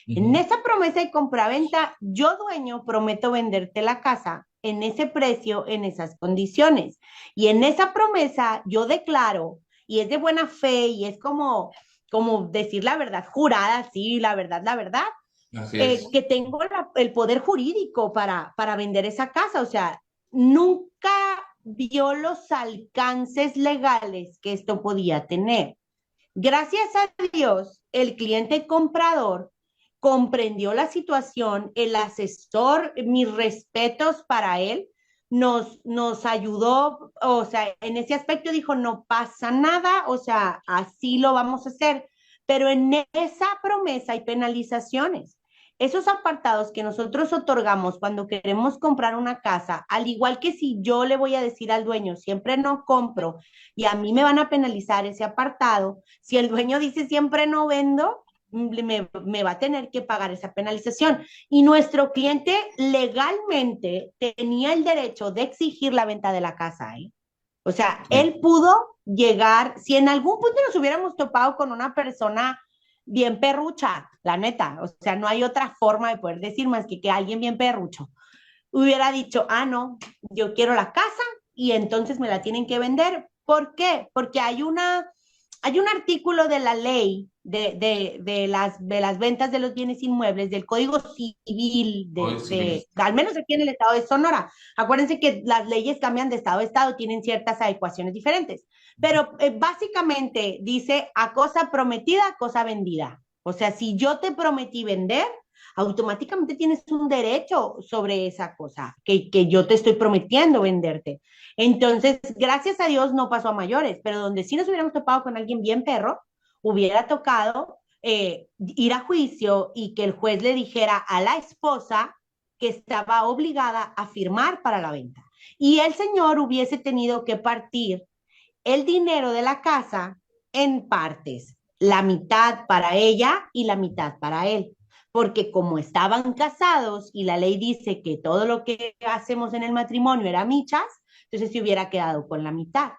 En
Ujú.
esa promesa de compraventa, yo dueño prometo venderte la casa en ese precio, en esas condiciones. Y en esa promesa yo declaro, y es de buena fe, y es como decir la verdad jurada, sí, la verdad,
Así es.
que tengo el poder jurídico para vender esa casa. O sea, nunca vio los alcances legales que esto podía tener. Gracias a Dios, el cliente comprador comprendió la situación, el asesor, mis respetos para él, nos ayudó, o sea, en ese aspecto dijo, no pasa nada, o sea, así lo vamos a hacer, pero en esa promesa hay penalizaciones. Esos apartados que nosotros otorgamos cuando queremos comprar una casa, al igual que si yo le voy a decir al dueño, siempre no compro y a mí me van a penalizar ese apartado, si el dueño dice siempre no vendo, me va a tener que pagar esa penalización. Y nuestro cliente legalmente tenía el derecho de exigir la venta de la casa, ¿eh? O sea,
Sí.
él pudo llegar, si en algún punto nos hubiéramos topado con una persona bien perrucha, la neta, o sea, no hay otra forma de poder decir más que alguien bien perrucho hubiera dicho, ah, no, yo quiero la casa y entonces me la tienen que vender. ¿Por qué? Porque hay un artículo de la ley de las ventas de los bienes inmuebles, del Código Civil,
Hoy sí.
al menos aquí en el estado de Sonora. Acuérdense que las leyes cambian de estado a estado, tienen ciertas adecuaciones diferentes, pero básicamente dice a cosa prometida, cosa vendida. O sea, si yo te prometí vender, automáticamente tienes un derecho sobre esa cosa que yo te estoy prometiendo venderte. Entonces, gracias a Dios no pasó a mayores, pero donde sí nos hubiéramos topado con alguien bien perro, hubiera tocado ir a juicio y que el juez le dijera a la esposa que estaba obligada a firmar para la venta. Y el señor hubiese tenido que partir el dinero de la casa en partes, la mitad para ella y la mitad para él. Porque como estaban casados y la ley dice que todo lo que hacemos en el matrimonio era michas, entonces se hubiera quedado con la mitad.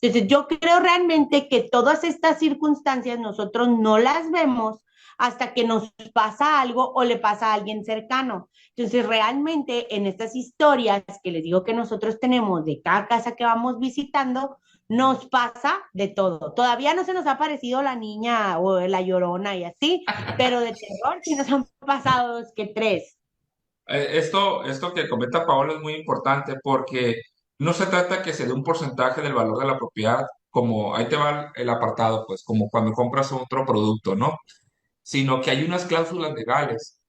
Entonces yo creo realmente que todas estas circunstancias nosotros no las vemos hasta que nos pasa algo o le pasa a alguien cercano. Entonces realmente en estas historias que les digo que nosotros tenemos de cada casa que vamos visitando, nos pasa de todo. Todavía no se nos ha parecido la niña o la llorona y así, pero de terror sí nos han pasado dos que tres.
Esto que comenta Paola es muy importante porque no se trata que se dé un porcentaje del valor de la propiedad, como ahí te va el apartado, pues como cuando compras otro producto, ¿no? Sino que hay unas cláusulas legales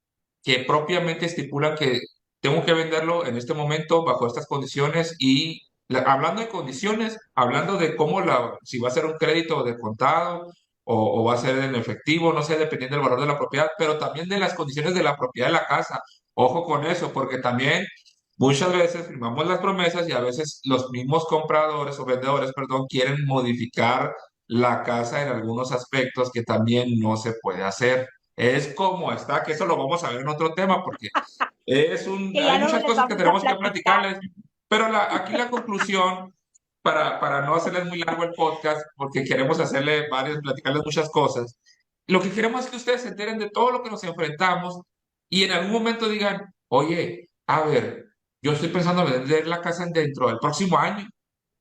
que propiamente estipulan que tengo que venderlo en este momento bajo estas condiciones y hablando de condiciones, hablando de cómo si va a ser un crédito de contado o va a ser en efectivo, no sé, dependiendo del valor de la propiedad, pero también de las condiciones de la propiedad de la casa. Ojo con eso, porque también muchas veces firmamos las promesas y a veces los mismos compradores o vendedores, perdón, quieren modificar la casa en algunos aspectos que también no se puede hacer. Es como está, que eso lo vamos a ver en otro tema, porque
Que
hay
ya luego
muchas
les
cosas que
vamos a
tenemos que
platicar.
platicarles, pero aquí la conclusión, para no hacerles muy largo el podcast, porque queremos platicarles muchas cosas, lo que queremos es que ustedes se enteren de todo lo que nos enfrentamos y en algún momento digan, oye, a ver, yo estoy pensando en vender la casa dentro del próximo año,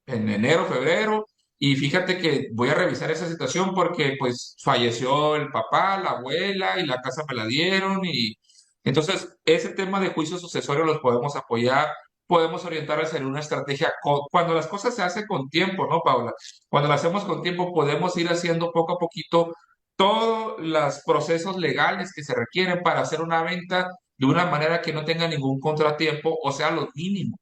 en enero, febrero, y fíjate que voy a revisar esa situación porque pues falleció el papá, la abuela y la casa me la dieron y entonces ese tema de juicio sucesorio los podemos apoyar, podemos orientarles en una estrategia cuando las cosas se hacen con tiempo, ¿no, Paula? Cuando las hacemos con tiempo podemos ir haciendo poco a poquito todos los procesos legales que se requieren para hacer una venta de una manera que no tenga ningún contratiempo, o sea, lo mínimo.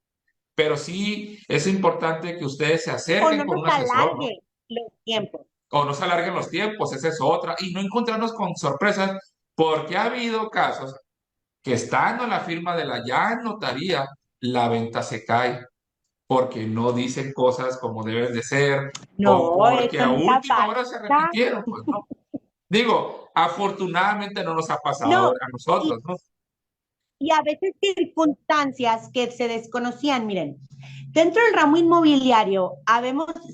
Pero sí es importante que ustedes se
O no
acerquen con
nos
un asesor, ¿no?
alargue los tiempos.
O no se alarguen los tiempos, esa es otra. Y no encontrarnos con sorpresas, porque ha habido casos que estando en la firma de la ya notaría, la venta se cae, porque no dicen cosas como deben de ser, o
No,
porque
eso
a
nunca
última hora se
pasa.
arrepintieron, pues no. Digo, afortunadamente no nos ha pasado
No,
a nosotros,
y,
¿no?
y a veces circunstancias que se desconocían. Miren, dentro del ramo inmobiliario,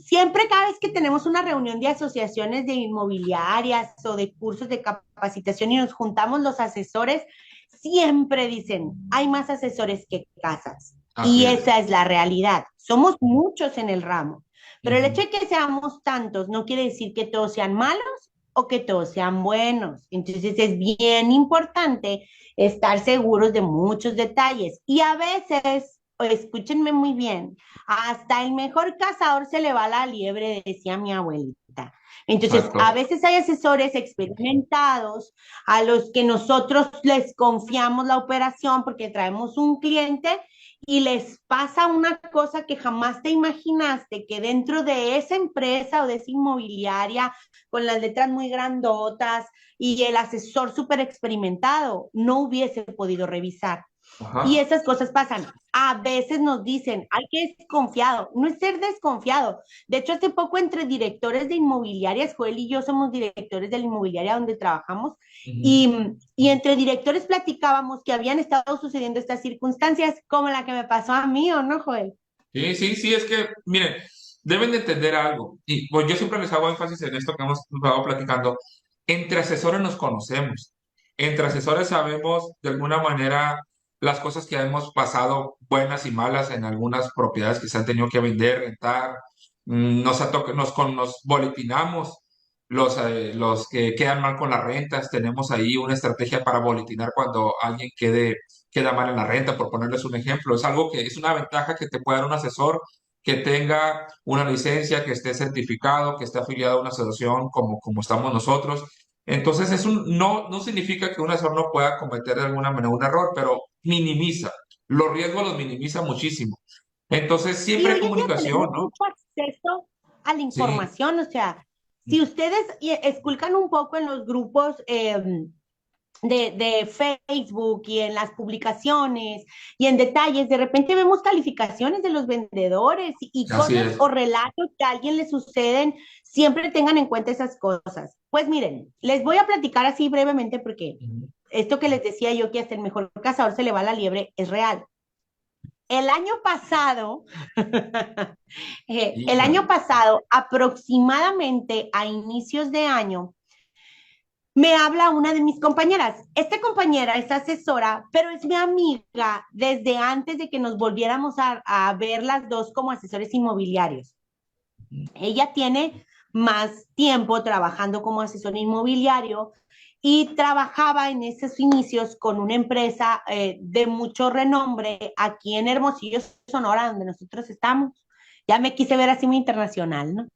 siempre cada vez que tenemos una reunión de asociaciones de inmobiliarias o de cursos de capacitación y nos juntamos los asesores, siempre dicen, hay más asesores que casas.
Así
Y
es.
esa es la realidad. Somos muchos en el ramo. Pero el
Ujú.
hecho de que seamos tantos no quiere decir que todos sean malos o que todos sean buenos. Entonces es bien importante estar seguros de muchos detalles. Y a veces, escúchenme muy bien, hasta el mejor cazador se le va la liebre, decía mi abuelita. Entonces, a
Exacto.
veces hay asesores experimentados a los que nosotros les confiamos la operación porque traemos un cliente y les pasa una cosa que jamás te imaginaste, que dentro de esa empresa o de esa inmobiliaria, con las letras muy grandotas, y el asesor súper experimentado no hubiese podido revisar. Y
Ajá.
esas cosas pasan. A veces nos dicen, hay que desconfiado. No es ser desconfiado. De hecho, hace poco entre directores de inmobiliarias, Joel y yo somos directores de la inmobiliaria donde trabajamos,
Ujú.
y entre directores platicábamos que habían estado sucediendo estas circunstancias como la que me pasó a mí, ¿o no, Joel?
Sí, sí, sí, es que, miren, deben de entender algo, y pues yo siempre les hago énfasis en esto que hemos estado platicando, entre asesores nos conocemos, entre asesores sabemos de alguna manera las cosas que hemos pasado, buenas y malas, en algunas propiedades que se han tenido que vender, rentar, nos boletinamos los que quedan mal con las rentas, tenemos ahí una estrategia para boletinar cuando alguien queda mal en la renta, por ponerles un ejemplo. Es algo que es una ventaja que te puede dar un asesor que tenga una licencia, que esté certificado, que esté afiliado a una asociación como estamos nosotros. Entonces, no significa que un asesor no pueda cometer de alguna manera un error, pero minimiza. Los riesgos los minimiza muchísimo. Entonces,
Y
siempre hay
hoy en día
comunicación,
tenemos
¿no?
mucho acceso a la
Sí,
información, o sea, si ustedes esculcan un poco en los grupos de Facebook y en las publicaciones y en detalles, de repente vemos calificaciones de los vendedores y
así
cosas
es.
o relatos que a alguien le suceden, siempre tengan en cuenta esas cosas. Pues miren, les voy a platicar así brevemente porque
Ujú.
esto que les decía yo que hasta el mejor cazador se le va la liebre es real. El año pasado, el
Híjole.
año pasado, aproximadamente a inicios de año, me habla una de mis compañeras. Esta compañera es asesora, pero es mi amiga desde antes de que nos volviéramos a ver las dos como asesores inmobiliarios. Ella tiene más tiempo trabajando como asesor inmobiliario y trabajaba en esos inicios con una empresa de mucho renombre aquí en Hermosillo, Sonora, donde nosotros estamos. Ya me quise ver así muy internacional, ¿no?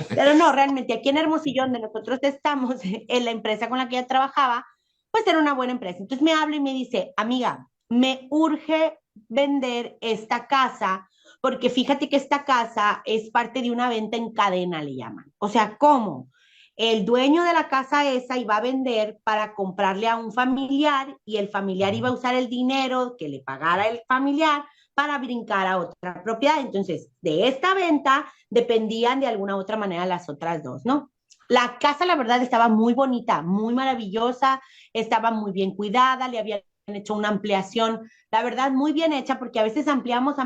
Pero no, realmente aquí en Hermosillo, donde nosotros estamos, en la empresa con la que ella trabajaba, pues era una buena empresa. Entonces me habla y me dice, amiga, me urge vender esta casa porque fíjate que esta casa es parte de una venta en cadena, le llaman. O sea, ¿cómo? El dueño de la casa esa iba a vender para comprarle a un familiar y el familiar iba a usar el dinero que le pagara el familiar para brincar a otra propiedad. Entonces, de esta venta dependían de alguna otra manera las otras dos, ¿no? La casa, la verdad, estaba muy bonita, muy maravillosa, estaba muy bien cuidada, le habían hecho una ampliación, la verdad, muy bien hecha, porque a veces ampliamos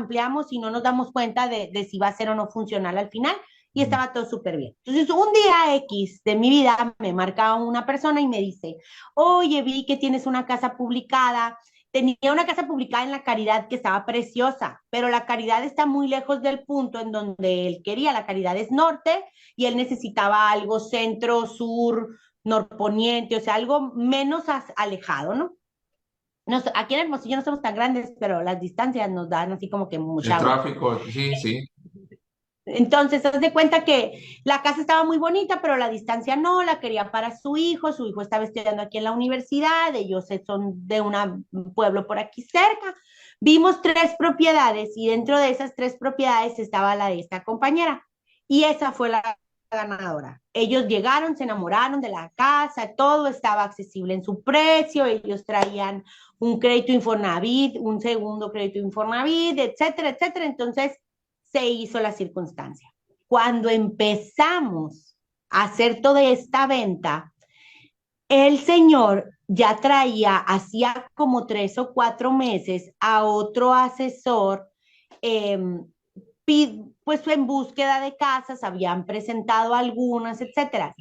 y no nos damos cuenta de si va a ser o no funcional al final, y estaba todo súper bien. Entonces, un día X de mi vida me marca una persona y me dice, oye, vi que tienes una casa publicada. Tenía una casa publicada en La Caridad que estaba preciosa, pero La Caridad está muy lejos del punto en donde él quería. La Caridad es norte y él necesitaba algo centro, sur, norponiente, o sea, algo menos alejado, ¿no? Aquí en Hermosillo no somos tan grandes, pero las distancias nos dan así como que
El
mucha vuelta.
tráfico, sí, sí.
Entonces, haz de cuenta que la casa estaba muy bonita, pero la distancia no, la quería para su hijo estaba estudiando aquí en la universidad, ellos son de un pueblo por aquí cerca. Vimos tres propiedades y dentro de esas tres propiedades estaba la de esta compañera y esa fue la ganadora. Ellos llegaron, se enamoraron de la casa, todo estaba accesible en su precio, ellos traían un crédito Infonavit, un segundo crédito Infonavit, etcétera, etcétera. Entonces, se hizo la circunstancia. Cuando empezamos a hacer toda esta venta, el señor ya traía, hacía como 3 o 4 meses, a otro asesor, eh, pues en búsqueda de casas, habían presentado algunas, etcétera.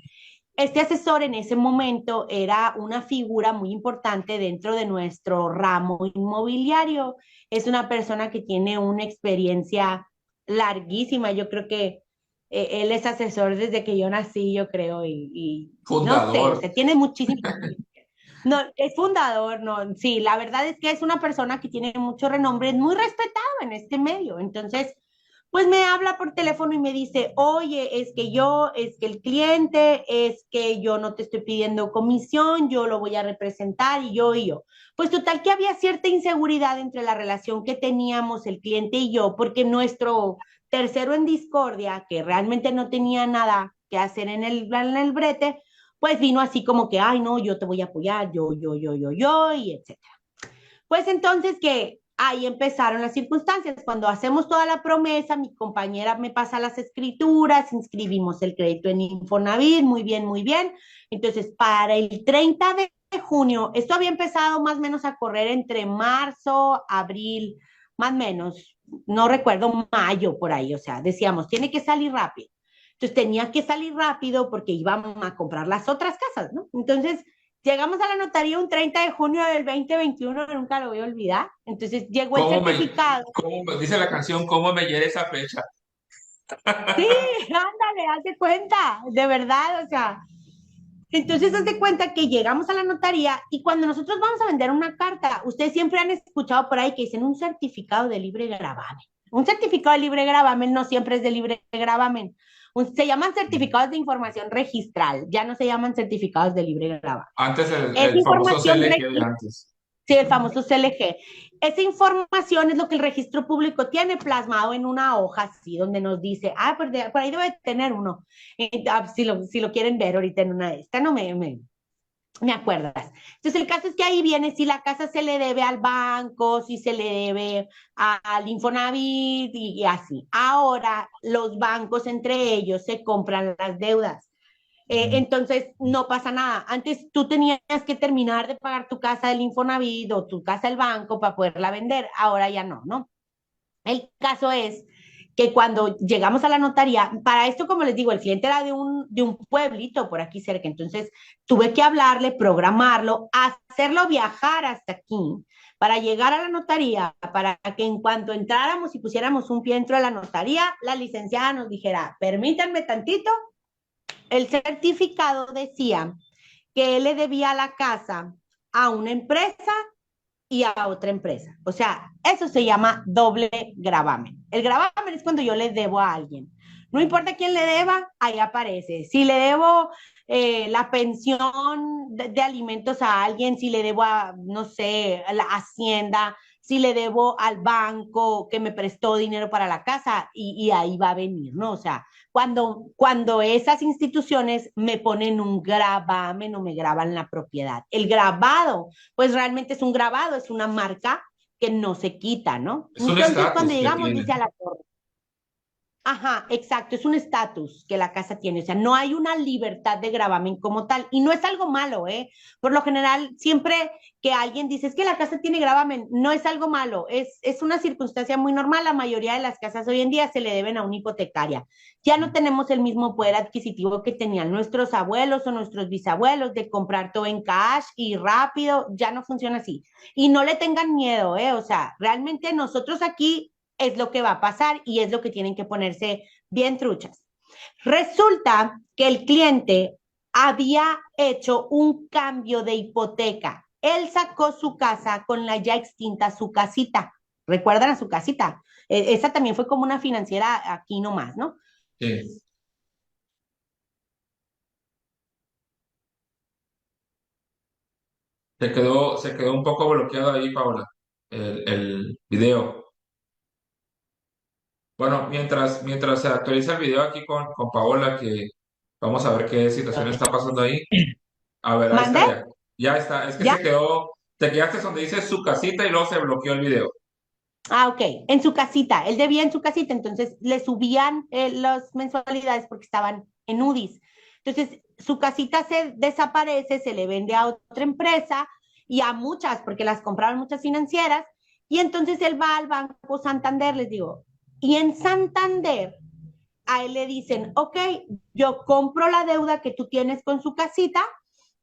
Este asesor en ese momento era una figura muy importante dentro de nuestro ramo inmobiliario. Es una persona que tiene una experiencia larguísima. Yo creo que él es asesor desde que yo nací, yo creo, y no sé, o
Fundador.
sea, tiene muchísima experiencia. No, es fundador, no, sí, la verdad es que es una persona que tiene mucho renombre, es muy respetado en este medio. Entonces, pues me habla por teléfono y me dice, oye, es que el cliente, es que yo no te estoy pidiendo comisión, yo lo voy a representar y yo. Pues total que había cierta inseguridad entre la relación que teníamos el cliente y yo, porque nuestro tercero en discordia, que realmente no tenía nada que hacer en el brete, pues vino así como que, ay, no, yo te voy a apoyar, yo, y etcétera. Pues entonces que ahí empezaron las circunstancias. Cuando hacemos toda la promesa, mi compañera me pasa las escrituras, inscribimos el crédito en Infonavit, muy bien, muy bien. Entonces, para el 30 de junio, esto había empezado más o menos a correr entre marzo, abril, más o menos, no recuerdo, mayo por ahí, o sea, decíamos, tiene que salir rápido. Entonces tenía que salir rápido porque íbamos a comprar las otras casas, ¿no? Entonces, llegamos a la notaría un 30 de junio del 2021, nunca lo voy a olvidar. Entonces llegó el certificado.
Dice la canción, cómo me hiere esa fecha?
Sí, ándale, haz de cuenta, de verdad, o sea. Entonces haz de cuenta que llegamos a la notaría y cuando nosotros vamos a vender una carta, ustedes siempre han escuchado por ahí que dicen un certificado de libre gravamen. Un certificado de libre gravamen no siempre es de libre gravamen. Se llaman certificados de información registral, ya no se llaman certificados de libre gravamen.
Antes el,
Es
el famoso
información
CLG de
registral.
antes.
Sí, el famoso CLG. Esa información es lo que el registro público tiene plasmado en una hoja así, donde nos dice, por ahí debe tener uno. Si lo quieren ver ahorita en una de estas, no me acuerdas. Entonces, el caso es que ahí viene si la casa se le debe al banco, si se le debe al Infonavit y así. Ahora, los bancos entre ellos se compran las deudas. Entonces, no pasa nada. Antes tú tenías que terminar de pagar tu casa del Infonavit o tu casa del banco para poderla vender. Ahora ya no, ¿no? El caso es que cuando llegamos a la notaría, para esto, como les digo, el cliente era de un pueblito por aquí cerca, entonces tuve que hablarle, programarlo, hacerlo viajar hasta aquí para llegar a la notaría, para que en cuanto entráramos y pusiéramos un pie dentro de la notaría, la licenciada nos dijera, permítanme tantito, el certificado decía que él le debía la casa a una empresa y a otra empresa. O sea, eso se llama doble gravamen. El gravamen es cuando yo le debo a alguien. No importa quién le deba, ahí aparece. Si le debo la pensión de alimentos a alguien, si le debo a, no sé, a la hacienda, si le debo al banco que me prestó dinero para la casa y ahí va a venir, ¿no? O sea, cuando esas instituciones me ponen un gravamen o me graban la propiedad. El grabado, pues realmente es un grabado, es una marca que no se quita, ¿no?
Es un
Entonces, cuando
estatus que
llegamos,
tiene.
dice a la torre, ajá, exacto, es un estatus que la casa tiene, o sea, no hay una libertad de gravamen como tal, y no es algo malo, ¿eh? Por lo general, siempre que alguien dice, es que la casa tiene gravamen, no es algo malo, es una circunstancia muy normal, la mayoría de las casas hoy en día se le deben a una hipotecaria. Ya no tenemos el mismo poder adquisitivo que tenían nuestros abuelos o nuestros bisabuelos de comprar todo en cash y rápido, ya no funciona así. Y no le tengan miedo, ¿eh? O sea, realmente nosotros aquí es lo que va a pasar y es lo que tienen que ponerse bien truchas. Resulta que el cliente había hecho un cambio de hipoteca. Él sacó su casa con la ya extinta su casita. ¿Recuerdan a su casita? Esa también fue como una financiera aquí nomás, ¿no?
Sí. Se quedó un poco bloqueado ahí, Paola, el video. Bueno, mientras se actualiza el video aquí con Paola, que vamos a ver qué situación está pasando ahí. A ver, ahí
¿Mande?
está ya. Ya está. Es que
¿Ya?
se quedó, te quedaste donde dice su casita y luego se bloqueó el video.
Ah, ok, en su casita, él debía en su casita, entonces le subían las mensualidades porque estaban en UDIs. Entonces, su casita se desaparece, se le vende a otra empresa y a muchas, porque las compraron muchas financieras, y entonces él va al Banco Santander, les digo, y en Santander a él le dicen, ok, yo compro la deuda que tú tienes con su casita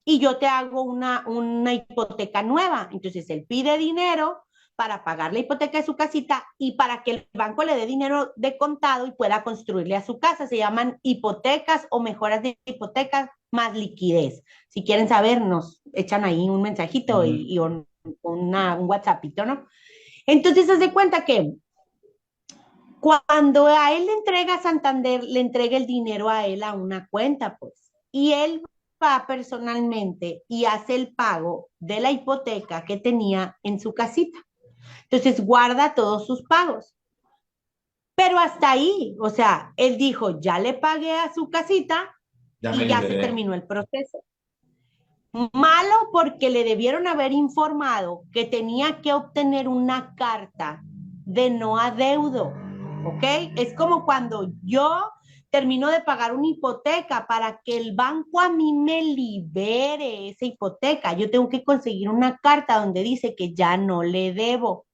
y yo te hago una hipoteca nueva. Entonces él pide dinero para pagar la hipoteca de su casita y para que el banco le dé dinero de contado y pueda construirle a su casa. Se llaman hipotecas o mejoras de hipotecas más liquidez. Si quieren saber, nos echan ahí un mensajito
Ujú.
y un WhatsAppito, ¿no? Entonces, se de cuenta que cuando a él le entrega a Santander, le entrega el dinero a él a una cuenta, pues. Y él va personalmente y hace el pago de la hipoteca que tenía en su casita. Entonces guarda todos sus pagos. Pero hasta ahí, o sea, él dijo, ya le pagué a su casita
Ya me
y ya se
liberé.
terminó el proceso. Malo porque le debieron haber informado que tenía que obtener una carta de no adeudo, ¿ok? Es como cuando yo termino de pagar una hipoteca para que el banco a mí me libere esa hipoteca. Yo tengo que conseguir una carta donde dice que ya no le debo.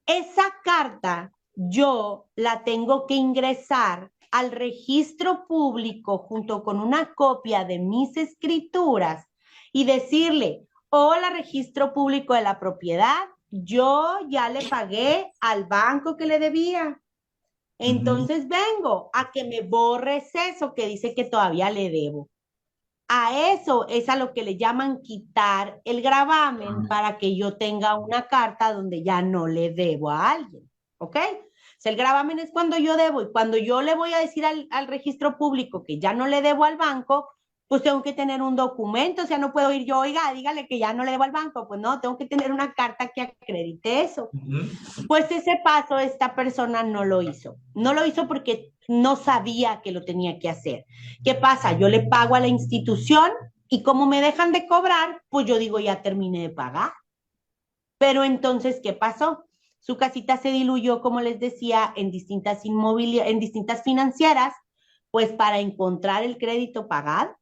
Esa carta yo la tengo que ingresar al registro público junto con una copia de mis escrituras y decirle, hola registro público de la propiedad, yo ya le pagué al banco que le debía.
Ujú.
Entonces vengo a que me borres eso que dice que todavía le debo. A eso es a lo que le llaman quitar el gravamen para que yo tenga una carta donde ya no le debo a alguien, ¿ok? O sea, el gravamen es cuando yo debo y cuando yo le voy a decir al registro público que ya no le debo al banco, pues tengo que tener un documento, o sea, no puedo ir yo, oiga, dígale que ya no le debo al banco, pues no, tengo que tener una carta que acredite eso.
Ujú.
Pues ese paso esta persona no lo hizo. No lo hizo porque no sabía que lo tenía que hacer. ¿Qué pasa? Yo le pago a la institución y como me dejan de cobrar, pues yo digo, ya terminé de pagar. Pero entonces, ¿qué pasó? Su casita se diluyó, como les decía, en distintas financieras, pues para encontrar el crédito pagado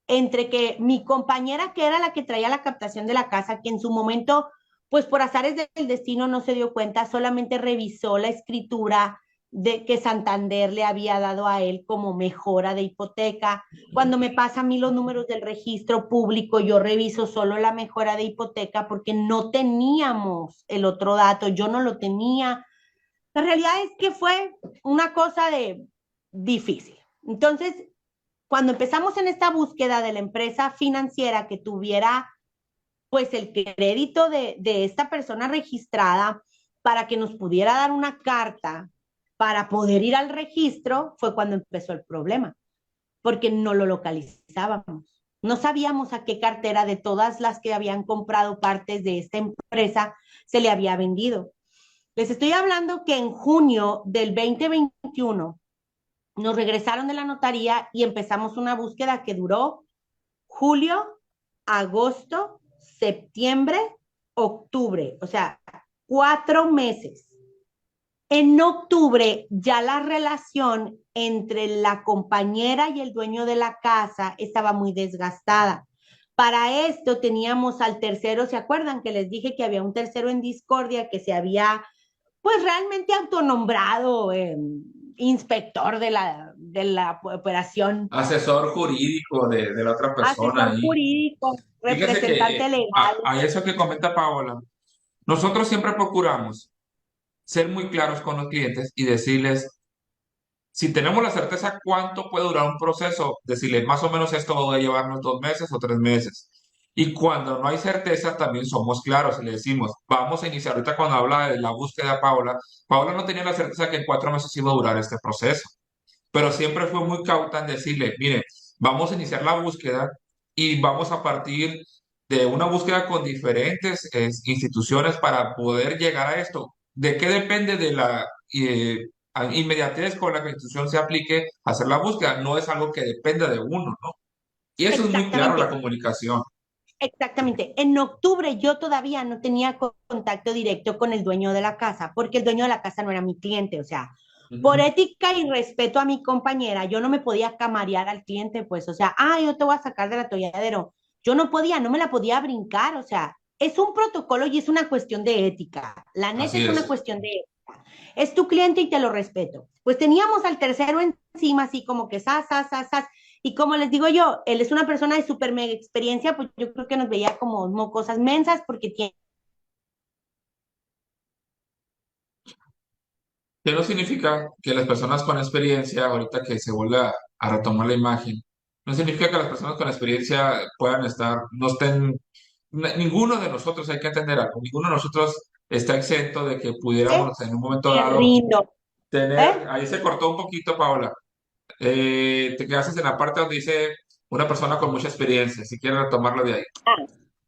entre que mi compañera, que era la que traía la captación de la casa, que en su momento, pues por azares del destino no se dio cuenta, solamente revisó la escritura de que Santander le había dado a él como mejora de hipoteca. Cuando me pasa a mí los números del registro público, yo reviso solo la mejora de hipoteca porque no teníamos el otro dato, yo no lo tenía. La realidad es que fue una cosa de difícil. Entonces, cuando empezamos en esta búsqueda de la empresa financiera que tuviera pues el crédito de esta persona registrada para que nos pudiera dar una carta para poder ir al registro, fue cuando empezó el problema, porque no lo localizábamos. No sabíamos a qué cartera de todas las que habían comprado partes de esta empresa se le había vendido. Les estoy hablando que en junio del 2021 nos regresaron de la notaría y empezamos una búsqueda que duró julio, agosto, septiembre, octubre, o sea, 4 meses. En octubre ya la relación entre la compañera y el dueño de la casa estaba muy desgastada. Para esto teníamos al tercero, ¿se acuerdan que les dije que había un tercero en discordia que se había pues realmente autonombrado inspector de la operación,
Asesor jurídico de la otra persona
asesor
ahí.
jurídico,
Fíjese que
representante legal?
a eso que comenta Paola, nosotros siempre procuramos ser muy claros con los clientes y decirles, si tenemos la certeza cuánto puede durar un proceso, decirles más o menos esto va a llevarnos 2 meses o 3 meses. Y cuando no hay certeza, también somos claros y le decimos, vamos a iniciar. Ahorita cuando habla de la búsqueda de Paola, Paola no tenía la certeza que en 4 meses iba a durar este proceso, pero siempre fue muy cauta en decirle, mire, vamos a iniciar la búsqueda y vamos a partir de una búsqueda con diferentes instituciones para poder llegar a esto. ¿De qué depende de la inmediatez con la que la institución se aplique a hacer la búsqueda? No es algo que dependa de uno, ¿no? Y eso es muy claro, la
Exactamente,
comunicación.
exactamente. En octubre yo todavía no tenía contacto directo con el dueño de la casa, porque el dueño de la casa no era mi cliente, o sea, por
Ujú.
ética y respeto a mi compañera, yo no me podía camarear al cliente, pues, o sea, yo te voy a sacar del atolladero. Yo no podía, no me la podía brincar, o sea, es un protocolo y es una cuestión de ética. La neta
Así
es una
es.
cuestión de ética. Es tu cliente y te lo respeto. Pues teníamos al tercero encima, así como que sas. Y como les digo yo, él es una persona de súper mega experiencia, pues yo creo que nos veía como cosas mensas porque tiene.
Que no significa que las personas con experiencia, ahorita que se vuelve a retomar la imagen, no significa que las personas con experiencia puedan estar, no estén, ninguno de nosotros, hay que entender algo, ninguno de nosotros está exento de que pudiéramos en un momento
Me
dado
rindo.
tener,
¿Eh?
ahí se cortó un poquito, Paola. Te quedaste en la parte donde dice una persona con mucha experiencia, si quieres retomarlo de ahí.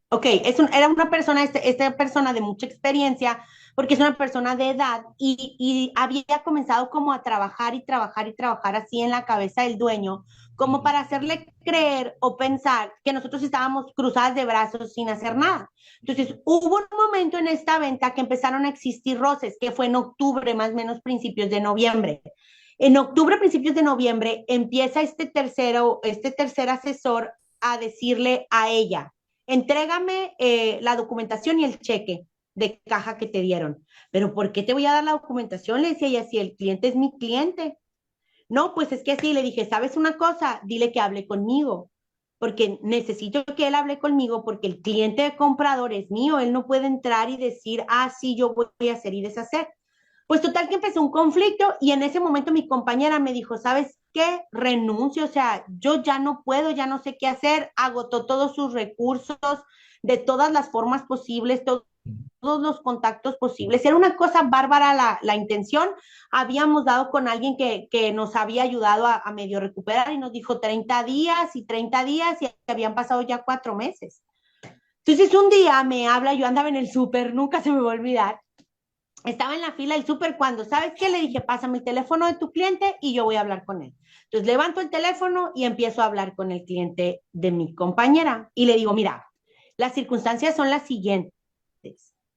Ok, era una persona, esta persona de mucha experiencia, porque es una persona de edad y había comenzado como a trabajar y trabajar y trabajar así en la cabeza del dueño, como
Ujú.
para hacerle creer o pensar que nosotros estábamos cruzadas de brazos sin hacer nada. Entonces, hubo un momento en esta venta que empezaron a existir roces, que fue en octubre, más o menos principios de noviembre. En octubre, principios de noviembre, empieza este tercer asesor a decirle a ella, entrégame la documentación y el cheque de caja que te dieron. Pero ¿por qué te voy a dar la documentación? Le decía ella, si el cliente es mi cliente. No, pues es que sí, le dije, ¿sabes una cosa? Dile que hable conmigo, porque necesito que él hable conmigo porque el cliente de comprador es mío, él no puede entrar y decir, sí, yo voy a hacer y deshacer. Pues total que empezó un conflicto y en ese momento mi compañera me dijo, ¿sabes qué? Renuncio, o sea, yo ya no puedo, ya no sé qué hacer, agotó todos sus recursos de todas las formas posibles, todos los contactos posibles. Era una cosa bárbara la intención. Habíamos dado con alguien que nos había ayudado a medio recuperar y nos dijo 30 días y 30 días y habían pasado ya 4 meses. Entonces un día me habla, yo andaba en el súper, nunca se me va a olvidar, estaba en la fila del súper cuando, ¿sabes qué? Le dije, pásame el teléfono de tu cliente y yo voy a hablar con él. Entonces levanto el teléfono y empiezo a hablar con el cliente de mi compañera y le digo, mira, las circunstancias son las siguientes.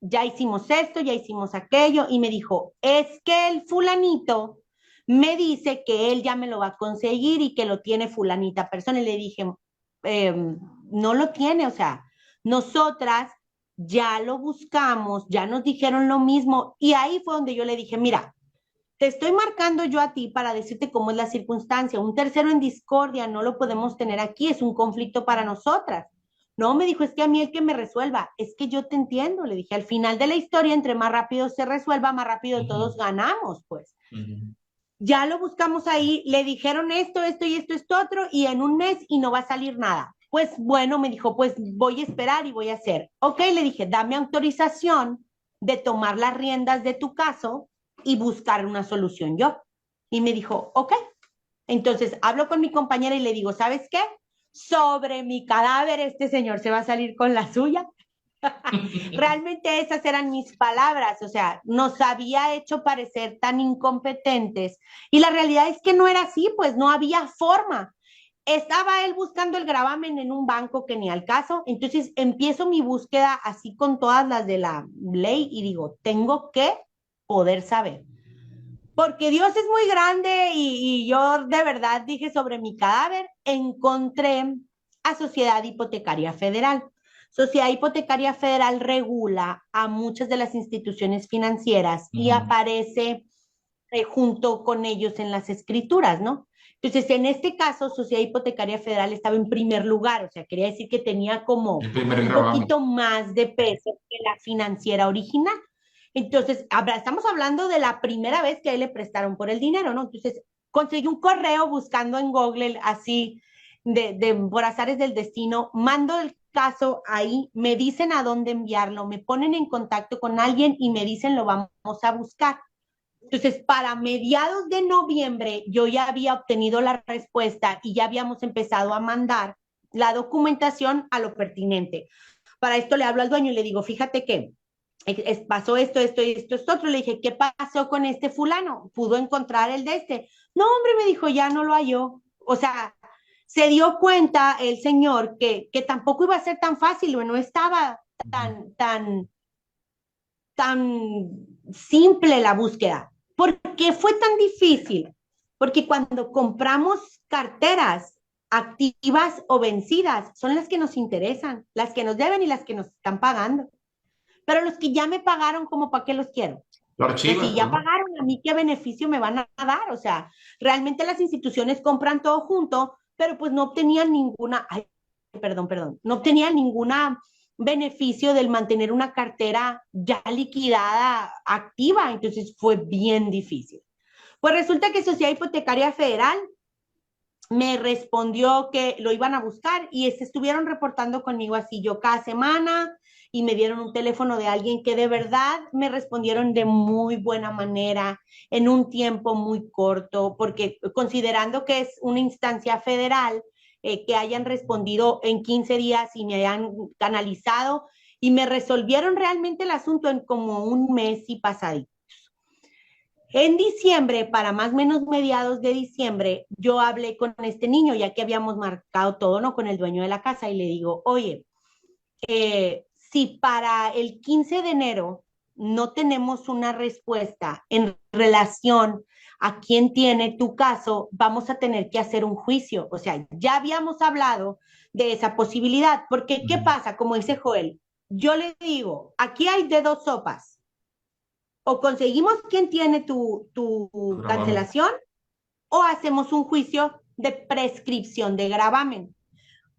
Ya hicimos esto, ya hicimos aquello y me dijo, es que el fulanito me dice que él ya me lo va a conseguir y que lo tiene fulanita persona. Y le dije, eh, no lo tiene, o sea, nosotras ya lo buscamos, ya nos dijeron lo mismo y ahí fue donde yo le dije, mira, te estoy marcando yo a ti para decirte cómo es la circunstancia. Un tercero en discordia no lo podemos tener aquí, es un conflicto para nosotras. No, me dijo, es que a mí el que me resuelva, es que yo te entiendo, le dije, al final de la historia, entre más rápido se resuelva, más rápido
Ujú.
todos ganamos, pues.
Ujú.
Ya lo buscamos ahí, le dijeron esto y esto otro, y en un mes y no va a salir nada. Pues bueno, me dijo, pues voy a esperar y voy a hacer. Ok, le dije, dame autorización de tomar las riendas de tu caso y buscar una solución yo. Y me dijo, ok. Entonces hablo con mi compañera y le digo, ¿sabes qué? sobre mi cadáver este señor se va a salir con la suya. Realmente esas eran mis palabras, o sea, nos había hecho parecer tan incompetentes y la realidad es que no era así, pues no había forma. Estaba él buscando el gravamen en un banco que ni al caso, entonces empiezo mi búsqueda así con todas las de la ley y digo, tengo que poder saber. Porque Dios es muy grande y yo de verdad dije sobre mi cadáver, encontré a Sociedad Hipotecaria Federal. Sociedad Hipotecaria Federal regula a muchas de las instituciones financieras y
Ujú.
aparece junto con ellos en las escrituras, ¿no? Entonces, en este caso, Sociedad Hipotecaria Federal estaba en primer lugar, o sea, quería decir que tenía como
El primer
un
gravamen.
poquito más de peso que la financiera original. Entonces, estamos hablando de la primera vez que a él le prestaron por el dinero, ¿no? Entonces, conseguí un correo buscando en Google así, por azares del destino, mando el caso ahí, me dicen a dónde enviarlo, me ponen en contacto con alguien y me dicen lo vamos a buscar. Entonces, para mediados de noviembre yo ya había obtenido la respuesta y ya habíamos empezado a mandar la documentación a lo pertinente. Para esto le hablo al dueño y le digo, fíjate que pasó esto, otro. Le dije, ¿qué pasó con este fulano? ¿Pudo encontrar el de este? No, hombre, me dijo, ya no lo halló. O sea, se dio cuenta el señor que tampoco iba a ser tan fácil, o no estaba tan simple la búsqueda. ¿Por qué fue tan difícil? Porque cuando compramos carteras activas o vencidas, son las que nos interesan, las que nos deben y las que nos están pagando. Pero los que ya me pagaron, ¿cómo para qué los quiero?
Lo
O sea,
archivas,
si
pues,
ya
¿no?
pagaron, a mí qué beneficio me van a dar. O sea, realmente las instituciones compran todo junto, pero pues no obtenían ninguna, ay, perdón, no obtenían ninguna beneficio del mantener una cartera ya liquidada activa. Entonces fue bien difícil. Pues resulta que Sociedad Hipotecaria Federal me respondió que lo iban a buscar y se estuvieron reportando conmigo así yo cada semana y me dieron un teléfono de alguien que de verdad me respondieron de muy buena manera en un tiempo muy corto, porque considerando que es una instancia federal, que hayan respondido en 15 días y me hayan canalizado y me resolvieron realmente el asunto en como un mes y pasadito. En diciembre, para más o menos mediados de diciembre, yo hablé con este niño, ya que habíamos marcado todo, ¿no? Con el dueño de la casa y le digo, oye, si para el 15 de enero no tenemos una respuesta en relación a quién tiene tu caso, vamos a tener que hacer un juicio. O sea, ya habíamos hablado de esa posibilidad, porque ¿qué
Ujú.
pasa? Como dice Joel, yo le digo, aquí hay de dos sopas, o conseguimos quién tiene tu
Gravamen.
cancelación o hacemos un juicio de prescripción de gravamen.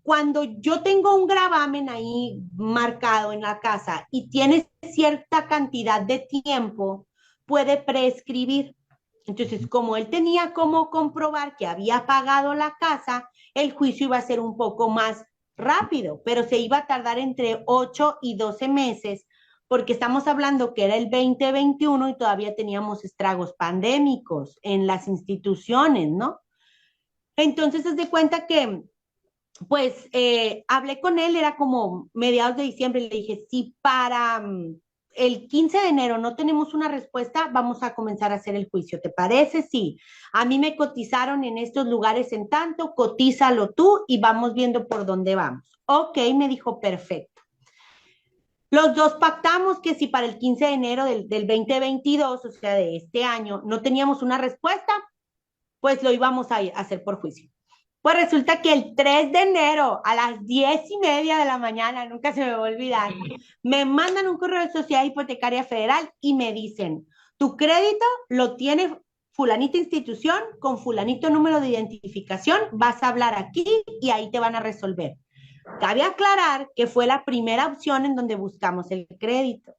Cuando yo tengo un gravamen ahí marcado en la casa y tiene cierta cantidad de tiempo, puede prescribir. Entonces, como él tenía como comprobar que había pagado la casa, el juicio iba a ser un poco más rápido, pero se iba a tardar entre 8 y 12 meses, porque estamos hablando que era el 2021 y todavía teníamos estragos pandémicos en las instituciones, ¿no? Entonces, se de cuenta que pues hablé con él, era como mediados de diciembre, y le dije, si para el 15 de enero no tenemos una respuesta, vamos a comenzar a hacer el juicio. ¿Te parece? Sí. A mí me cotizaron en estos lugares en tanto, cotízalo tú y vamos viendo por dónde vamos. Ok, me dijo, perfecto. Los dos pactamos que si para el 15 de enero del 2022, o sea, de este año, no teníamos una respuesta, pues lo íbamos a hacer por juicio. Pues resulta que el 3 de enero a las 10:30 de la mañana, nunca se me va a olvidar, me mandan un correo de Sociedad Hipotecaria Federal y me dicen, tu crédito lo tiene fulanita institución con fulanito número de identificación, vas a hablar aquí y ahí te van a resolver. Cabe aclarar que fue la primera opción en donde buscamos el crédito,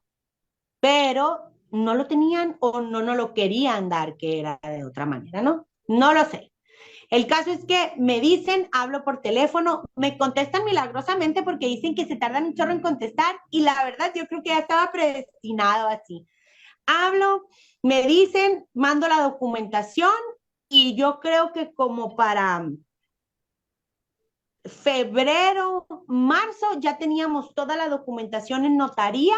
pero no lo tenían o no lo querían dar, que era de otra manera, ¿no? No lo sé. El caso es que me dicen, hablo por teléfono, me contestan milagrosamente porque dicen que se tardan un chorro en contestar y la verdad yo creo que ya estaba predestinado así. Hablo, me dicen, mando la documentación y yo creo que como para febrero, marzo, ya teníamos toda la documentación en notaría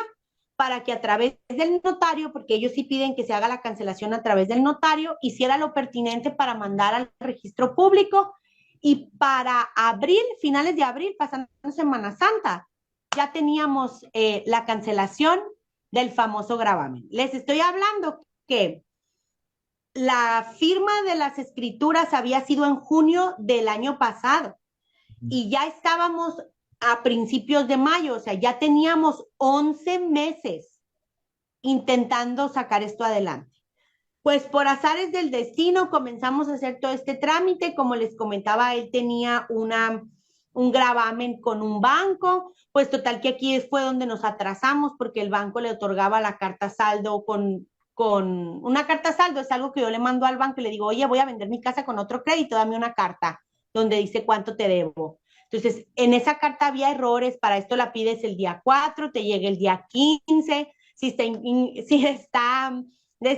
para que a través del notario, porque ellos sí piden que se haga la cancelación a través del notario, hiciera lo pertinente para mandar al registro público y para abril, finales de abril, pasando Semana Santa, ya teníamos la cancelación del famoso gravamen. Les estoy hablando que la firma de las escrituras había sido en junio del año pasado y ya estábamos a principios de mayo, o sea, ya teníamos 11 meses intentando sacar esto adelante. Pues por azares del destino comenzamos a hacer todo este trámite. Como les comentaba, él tenía un gravamen con un banco, pues total que aquí fue donde nos atrasamos porque el banco le otorgaba la carta saldo con una carta saldo, es algo que yo le mando al banco y le digo, oye, voy a vender mi casa con otro crédito, dame una carta donde dice cuánto te debo. Entonces, en esa carta había errores, para esto la pides el día 4, te llega el día 15, si está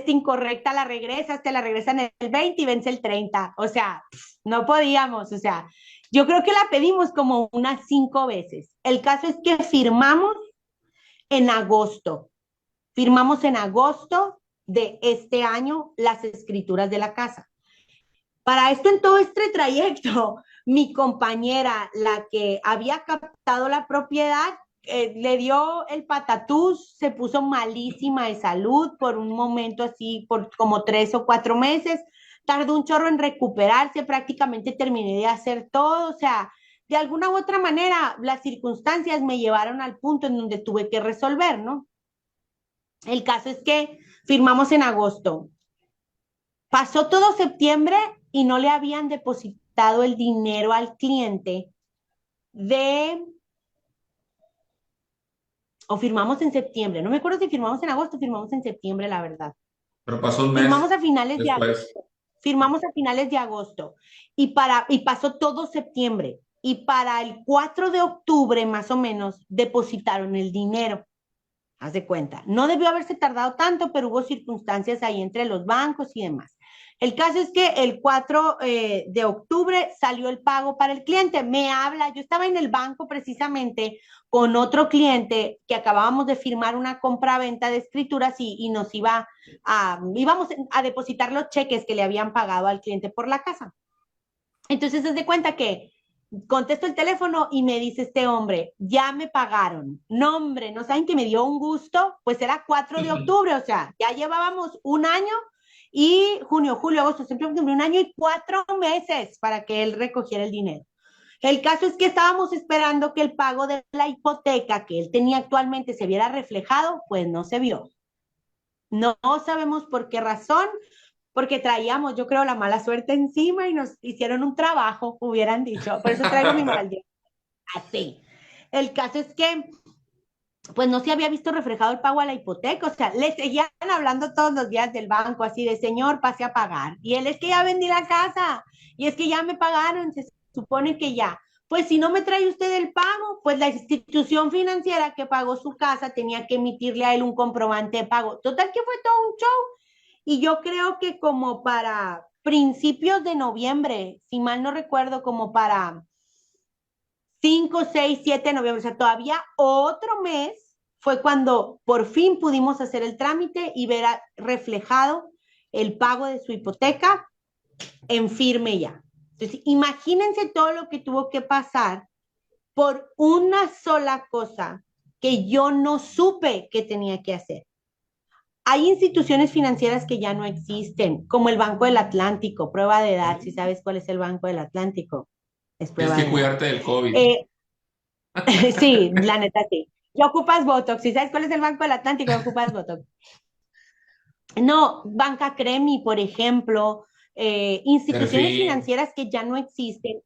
incorrecta la regresas, te la regresan el 20 y vence el 30. O sea, no podíamos, o sea, yo creo que la pedimos como unas 5 veces. El caso es que en agosto, firmamos en agosto de este año las escrituras de la casa. Para esto, en todo este trayecto, mi compañera, la que había captado la propiedad, le dio el patatús, se puso malísima de salud por un momento así, por como 3 o 4 meses, tardó un chorro en recuperarse, prácticamente terminé de hacer todo, o sea, de alguna u otra manera, las circunstancias me llevaron al punto en donde tuve que resolver, ¿no? El caso es que firmamos en agosto. Pasó todo septiembre y no le habían depositado el dinero al cliente de, o firmamos en septiembre, no me acuerdo si firmamos en agosto o firmamos en septiembre, la verdad.
Pero pasó un mes
Firmamos a finales de
después.
agosto, firmamos a finales de agosto y pasó todo septiembre y para el 4 de octubre más o menos depositaron el dinero. Haz de cuenta. No debió haberse tardado tanto, pero hubo circunstancias ahí entre los bancos y demás. El caso es que el 4 de octubre salió el pago para el cliente. Me habla, yo estaba en el banco precisamente con otro cliente que acabábamos de firmar una compra-venta de escrituras y íbamos a depositar los cheques que le habían pagado al cliente por la casa. Entonces, se de cuenta que contesto el teléfono y me dice este hombre, ya me pagaron. No, hombre, no saben que me dio un gusto, pues era 4 de octubre, o sea, ya llevábamos un año y junio, julio, agosto, septiembre, un año y 4 meses para que él recogiera el dinero. El caso es que estábamos esperando que el pago de la hipoteca que él tenía actualmente se viera reflejado, pues no se vio. No sabemos por qué razón, porque traíamos, yo creo, la mala suerte encima y nos hicieron un trabajo, hubieran dicho. Por eso traigo mi mal día. Así. El caso es que, pues no se había visto reflejado el pago a la hipoteca, o sea, le seguían hablando todos los días del banco, así de, señor, pase a pagar. Y él, es que ya vendí la casa, y es que ya me pagaron, se supone que ya. Pues si no me trae usted el pago, pues la institución financiera que pagó su casa tenía que emitirle a él un comprobante de pago. Total que fue todo un show. Y yo creo que como para principios de noviembre, si mal no recuerdo, como para 5, 6, 7 de noviembre, o sea, todavía otro mes, fue cuando por fin pudimos hacer el trámite y ver reflejado el pago de su hipoteca en firme ya. Entonces, imagínense todo lo que tuvo que pasar por una sola cosa que yo no supe que tenía que hacer. Hay instituciones financieras que ya no existen, como el Banco del Atlántico, prueba de edad. Si sabes cuál es el Banco del Atlántico, es
Tienes
prueba
que
de edad.
cuidarte del COVID.
Sí, la neta sí. Ya ocupas Botox. Si sabes cuál es el Banco del Atlántico, ya ocupas Botox. No, Banca Cremi, por ejemplo, instituciones
Perfil.
financieras que ya no existen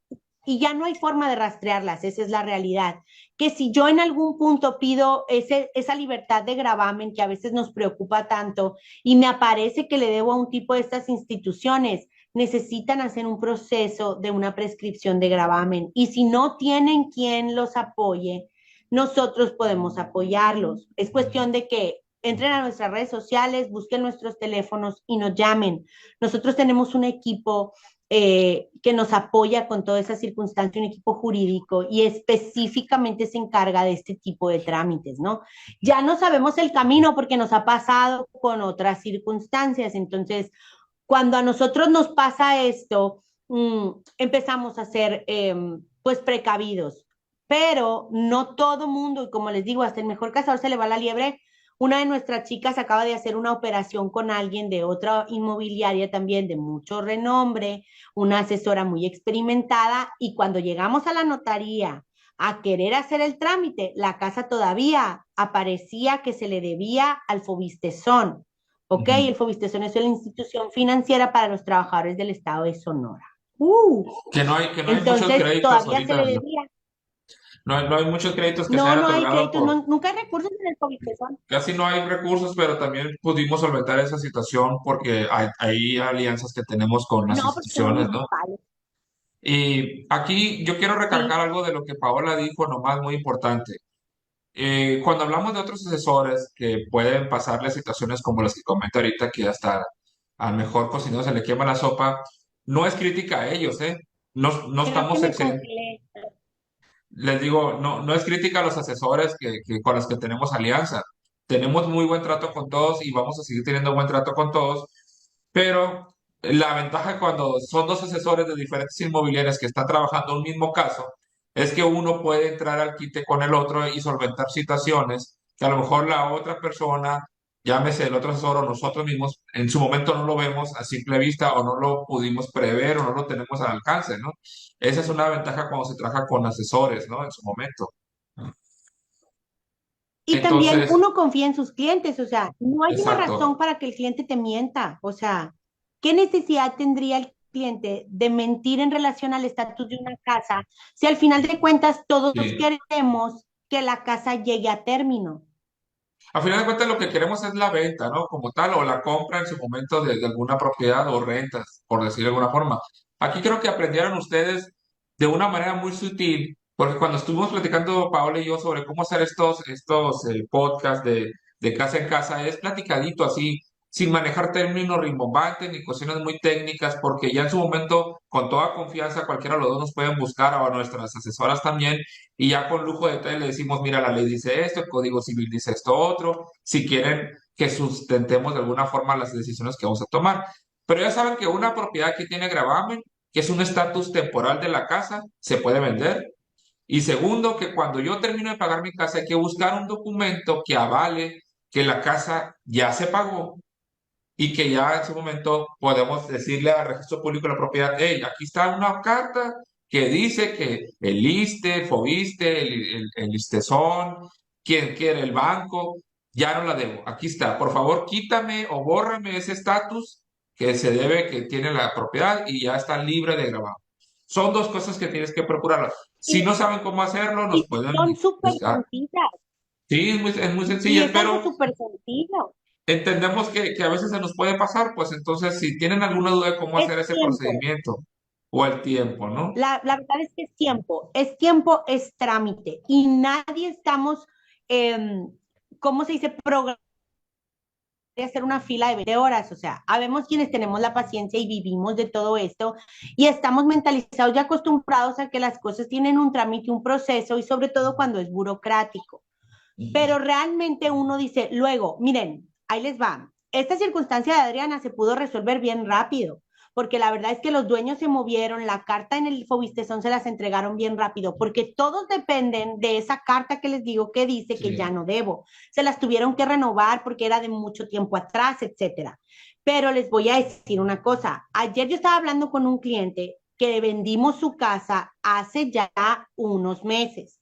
y ya no hay forma de rastrearlas, esa es la realidad. Que si yo en algún punto pido esa libertad de gravamen que a veces nos preocupa tanto y me aparece que le debo a un tipo de estas instituciones, necesitan hacer un proceso de una prescripción de gravamen y si no tienen quien los apoye, nosotros podemos apoyarlos. Es cuestión de que entren a nuestras redes sociales, busquen nuestros teléfonos y nos llamen. Nosotros tenemos un equipo que nos apoya con toda esa circunstancia, un equipo jurídico y específicamente se encarga de este tipo de trámites, ¿no? Ya no sabemos el camino porque nos ha pasado con otras circunstancias, entonces cuando a nosotros nos pasa esto, empezamos a ser pues precavidos, pero no todo mundo, y como les digo, hasta el mejor cazador se le va la liebre. Una de nuestras chicas acaba de hacer una operación con alguien de otra inmobiliaria también de mucho renombre, una asesora muy experimentada, y cuando llegamos a la notaría a querer hacer el trámite, la casa todavía aparecía que se le debía al Fobistezón. ¿Ok?
Ujú.
El Fobistezón es la institución financiera para los trabajadores del estado de Sonora.
Que no hay muchos
Entonces,
créditos
todavía se le
ahorita, ¿no?
debía.
No hay muchos créditos que se
No,
hayan
no hay
otorgado
créditos,
por,
no, nunca hay recursos en el Fobistezón.
casi no hay recursos, pero también pudimos solventar esa situación porque hay alianzas que tenemos con las
No, porque son
instituciones, ¿no?
municipales.
Y aquí yo quiero recalcar
Sí,
algo de lo que Paola dijo, nomás muy importante. Cuando hablamos de otros asesores que pueden pasarle situaciones como las que comenta ahorita, que hasta al mejor cocinero se le quema la sopa, no es crítica a ellos, ¿eh? No
creo que
estamos
me
exentos.
congelé.
Les digo, no es crítica a los asesores con los que tenemos alianza. Tenemos muy buen trato con todos y vamos a seguir teniendo buen trato con todos, pero la ventaja cuando son dos asesores de diferentes inmobiliarias que están trabajando un mismo caso es que uno puede entrar al quite con el otro y solventar situaciones que a lo mejor la otra persona, llámese el otro asesor o nosotros mismos, en su momento no lo vemos a simple vista o no lo pudimos prever o no lo tenemos al alcance, ¿no? Esa es una ventaja cuando se trabaja con asesores, ¿no? En su momento.
Y también
Entonces,
uno confía en sus clientes, o sea, no hay una razón
exacto.
para que el cliente te mienta, o sea, ¿qué necesidad tendría el cliente de mentir en relación al estatus de una casa si al final de cuentas todos
Sí.
queremos que la casa llegue a término?
A final de cuentas, lo que queremos es la venta, ¿no? Como tal, o la compra en su momento de alguna propiedad o rentas, por decirlo de alguna forma. Aquí creo que aprendieron ustedes de una manera muy sutil, porque cuando estuvimos platicando Paola y yo sobre cómo hacer estos podcasts de casa en casa, es platicadito así, sin manejar términos rimbombantes ni cuestiones muy técnicas, porque ya en su momento, con toda confianza, cualquiera de los dos nos pueden buscar, o a nuestras asesoras también, y ya con lujo de detalle le decimos, mira, la ley dice esto, el Código Civil dice esto otro, si quieren que sustentemos de alguna forma las decisiones que vamos a tomar. Pero ya saben que una propiedad que tiene gravamen, que es un estatus temporal de la casa, se puede vender. Y segundo, que cuando yo termino de pagar mi casa hay que buscar un documento que avale que la casa ya se pagó y que ya en su momento podemos decirle al registro público de la propiedad, hey, aquí está una carta que dice que el ISSSTE, el FOBISSSTE, el ISSSTEZON, quien quiere el banco, ya no la debo. Aquí está. Por favor, quítame o bórrame ese estatus que se debe, que tiene la propiedad y ya está libre de gravamen. Son dos cosas que tienes que procurar. Si
Y,
no saben cómo hacerlo, nos
y
pueden
son súper
buscar.
sencillas,
Sí, es muy
y
sencilla,
es algo
pero
súper sencillo.
entendemos que a veces se nos puede pasar, pues entonces si tienen alguna duda de cómo
Es
hacer ese
tiempo.
procedimiento o el tiempo, ¿no?
La verdad es que es tiempo, es trámite. Y nadie estamos, eh, ¿cómo se dice? Programando de hacer una fila de 20 horas, o sea, habemos quienes tenemos la paciencia y vivimos de todo esto y estamos mentalizados y acostumbrados a que las cosas tienen un trámite, un proceso y sobre todo cuando es burocrático. Pero realmente uno dice, luego, miren, ahí les va. Esta circunstancia de Adriana se pudo resolver bien rápido, porque la verdad es que los dueños se movieron, la carta en el Fobistezón se las entregaron bien rápido, porque todos dependen de esa carta que les digo que dice que ya
Sí.
no debo. Se las tuvieron que renovar porque era de mucho tiempo atrás, etcétera. Pero les voy a decir una cosa. Ayer yo estaba hablando con un cliente que vendimos su casa hace ya unos meses.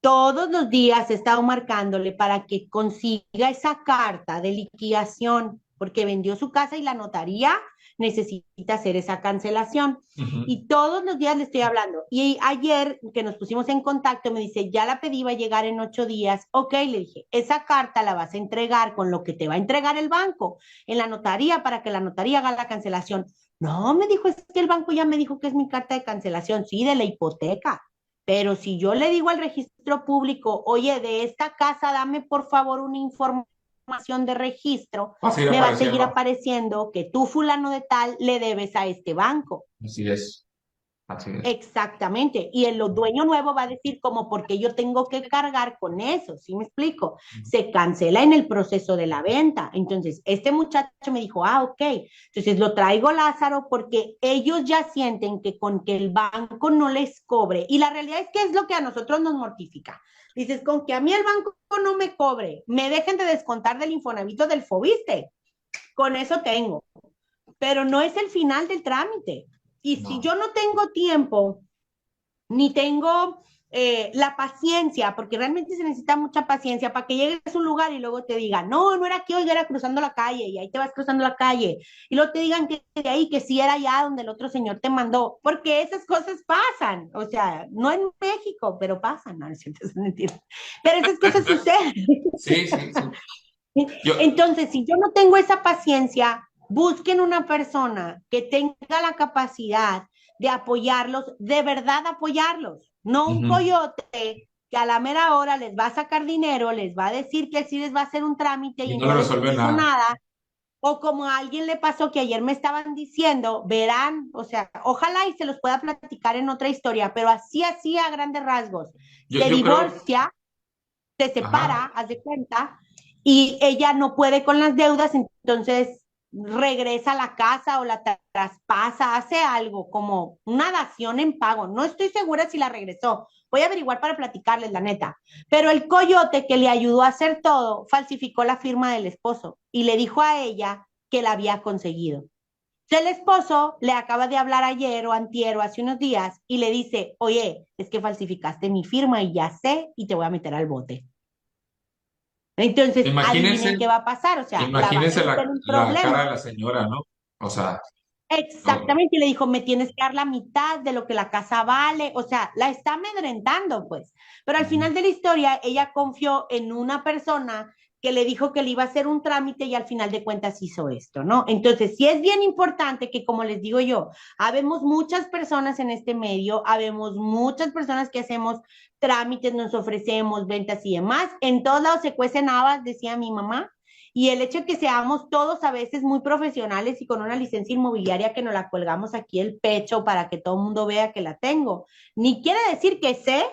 Todos los días he estado marcándole para que consiga esa carta de liquidación, porque vendió su casa y la notaría necesita hacer esa cancelación.
Ujú.
Y todos los días le estoy hablando. Y ayer que nos pusimos en contacto, me dice, ya la pedí, va a llegar en 8 días. Ok, le dije, esa carta la vas a entregar con lo que te va a entregar el banco en la notaría para que la notaría haga la cancelación. No, me dijo, es que el banco ya me dijo que es mi carta de cancelación, sí, de la hipoteca. Pero si yo le digo al registro público, oye, de esta casa dame por favor un informe, información de registro,
Va a seguir
me va a seguir
apareciendo.
apareciendo que tú, fulano de tal, le debes a este banco.
Así es, así es.
Exactamente. Y el dueño nuevo va a decir como, porque yo tengo que cargar con eso, ¿sí me explico? Se cancela en el proceso de la venta. Entonces, este muchacho me dijo, ah, ok. Entonces lo traigo, Lázaro, porque ellos ya sienten que con que el banco no les cobre. Y la realidad es que es lo que a nosotros nos mortifica. Dices, con que a mí el banco no me cobre, me dejen de descontar del Infonavit o del Fobiste. Con eso tengo, pero no es el final del trámite. Y si
No.
yo no tengo tiempo, ni tengo la paciencia, porque realmente se necesita mucha paciencia para que llegues a un lugar y luego te digan, no, no era aquí, hoy era cruzando la calle, y ahí te vas cruzando la calle, y luego te digan que de ahí, que sí era allá donde el otro señor te mandó, porque esas cosas pasan, o sea, no en México, pero pasan, no, es cierto, es mentira, pero esas cosas suceden.
Sí, sí, sí. Yo,
Entonces, si yo no tengo esa paciencia, busquen una persona que tenga la capacidad de apoyarlos, de verdad apoyarlos, no un
ujú.
coyote que a la mera hora les va a sacar dinero, les va a decir que sí les va a hacer un trámite
Y
y
no le
no les
resuelve
hizo
nada.
nada, o como a alguien le pasó que ayer me estaban diciendo, verán, o sea, ojalá y se los pueda platicar en otra historia, pero así a grandes rasgos, se
Yo creo,
divorcia, se separa,
ajá.
haz de cuenta, y ella no puede con las deudas, entonces regresa a la casa o la traspasa, hace algo como una dación en pago. No estoy segura si la regresó. Voy a averiguar para platicarles, la neta. Pero el coyote que le ayudó a hacer todo falsificó la firma del esposo y le dijo a ella que la había conseguido. El esposo le acaba de hablar ayer o antier o hace unos días y le dice, oye, es que falsificaste mi firma y ya sé y te voy a meter al bote. Entonces,
Imagínense,
adivinen qué va a pasar, o sea, la va a
imagínense
meter en
la cara de
problemas.
la señora, ¿no? O sea, no,
Exactamente, y le dijo, me tienes que dar la mitad de lo que la casa vale, o sea, la está amedrentando, pues. Pero al
ujú.
final de la historia, ella confió en una persona que le dijo que le iba a hacer un trámite y al final de cuentas hizo esto, ¿no? Entonces, sí es bien importante que, como les digo yo, habemos muchas personas en este medio, habemos muchas personas que hacemos trámites, nos ofrecemos ventas y demás. En todos lados se cuecen habas, decía mi mamá, y el hecho de que seamos todos a veces muy profesionales y con una licencia inmobiliaria que nos la colgamos aquí el pecho para que todo el mundo vea que la tengo, ni quiere decir que sé,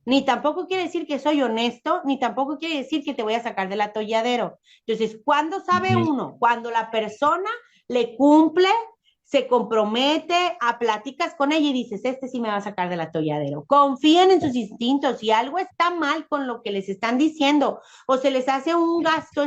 ni tampoco quiere decir que soy honesto, ni tampoco quiere decir que te voy a sacar del atolladero. Entonces, ¿cuándo sabe
Ujú.
uno? Cuando la persona le cumple, se compromete a pláticas con ella y dices, este sí me va a sacar del atolladero. Confíen en sus instintos. Si algo está mal con lo que les están diciendo o se les hace un gasto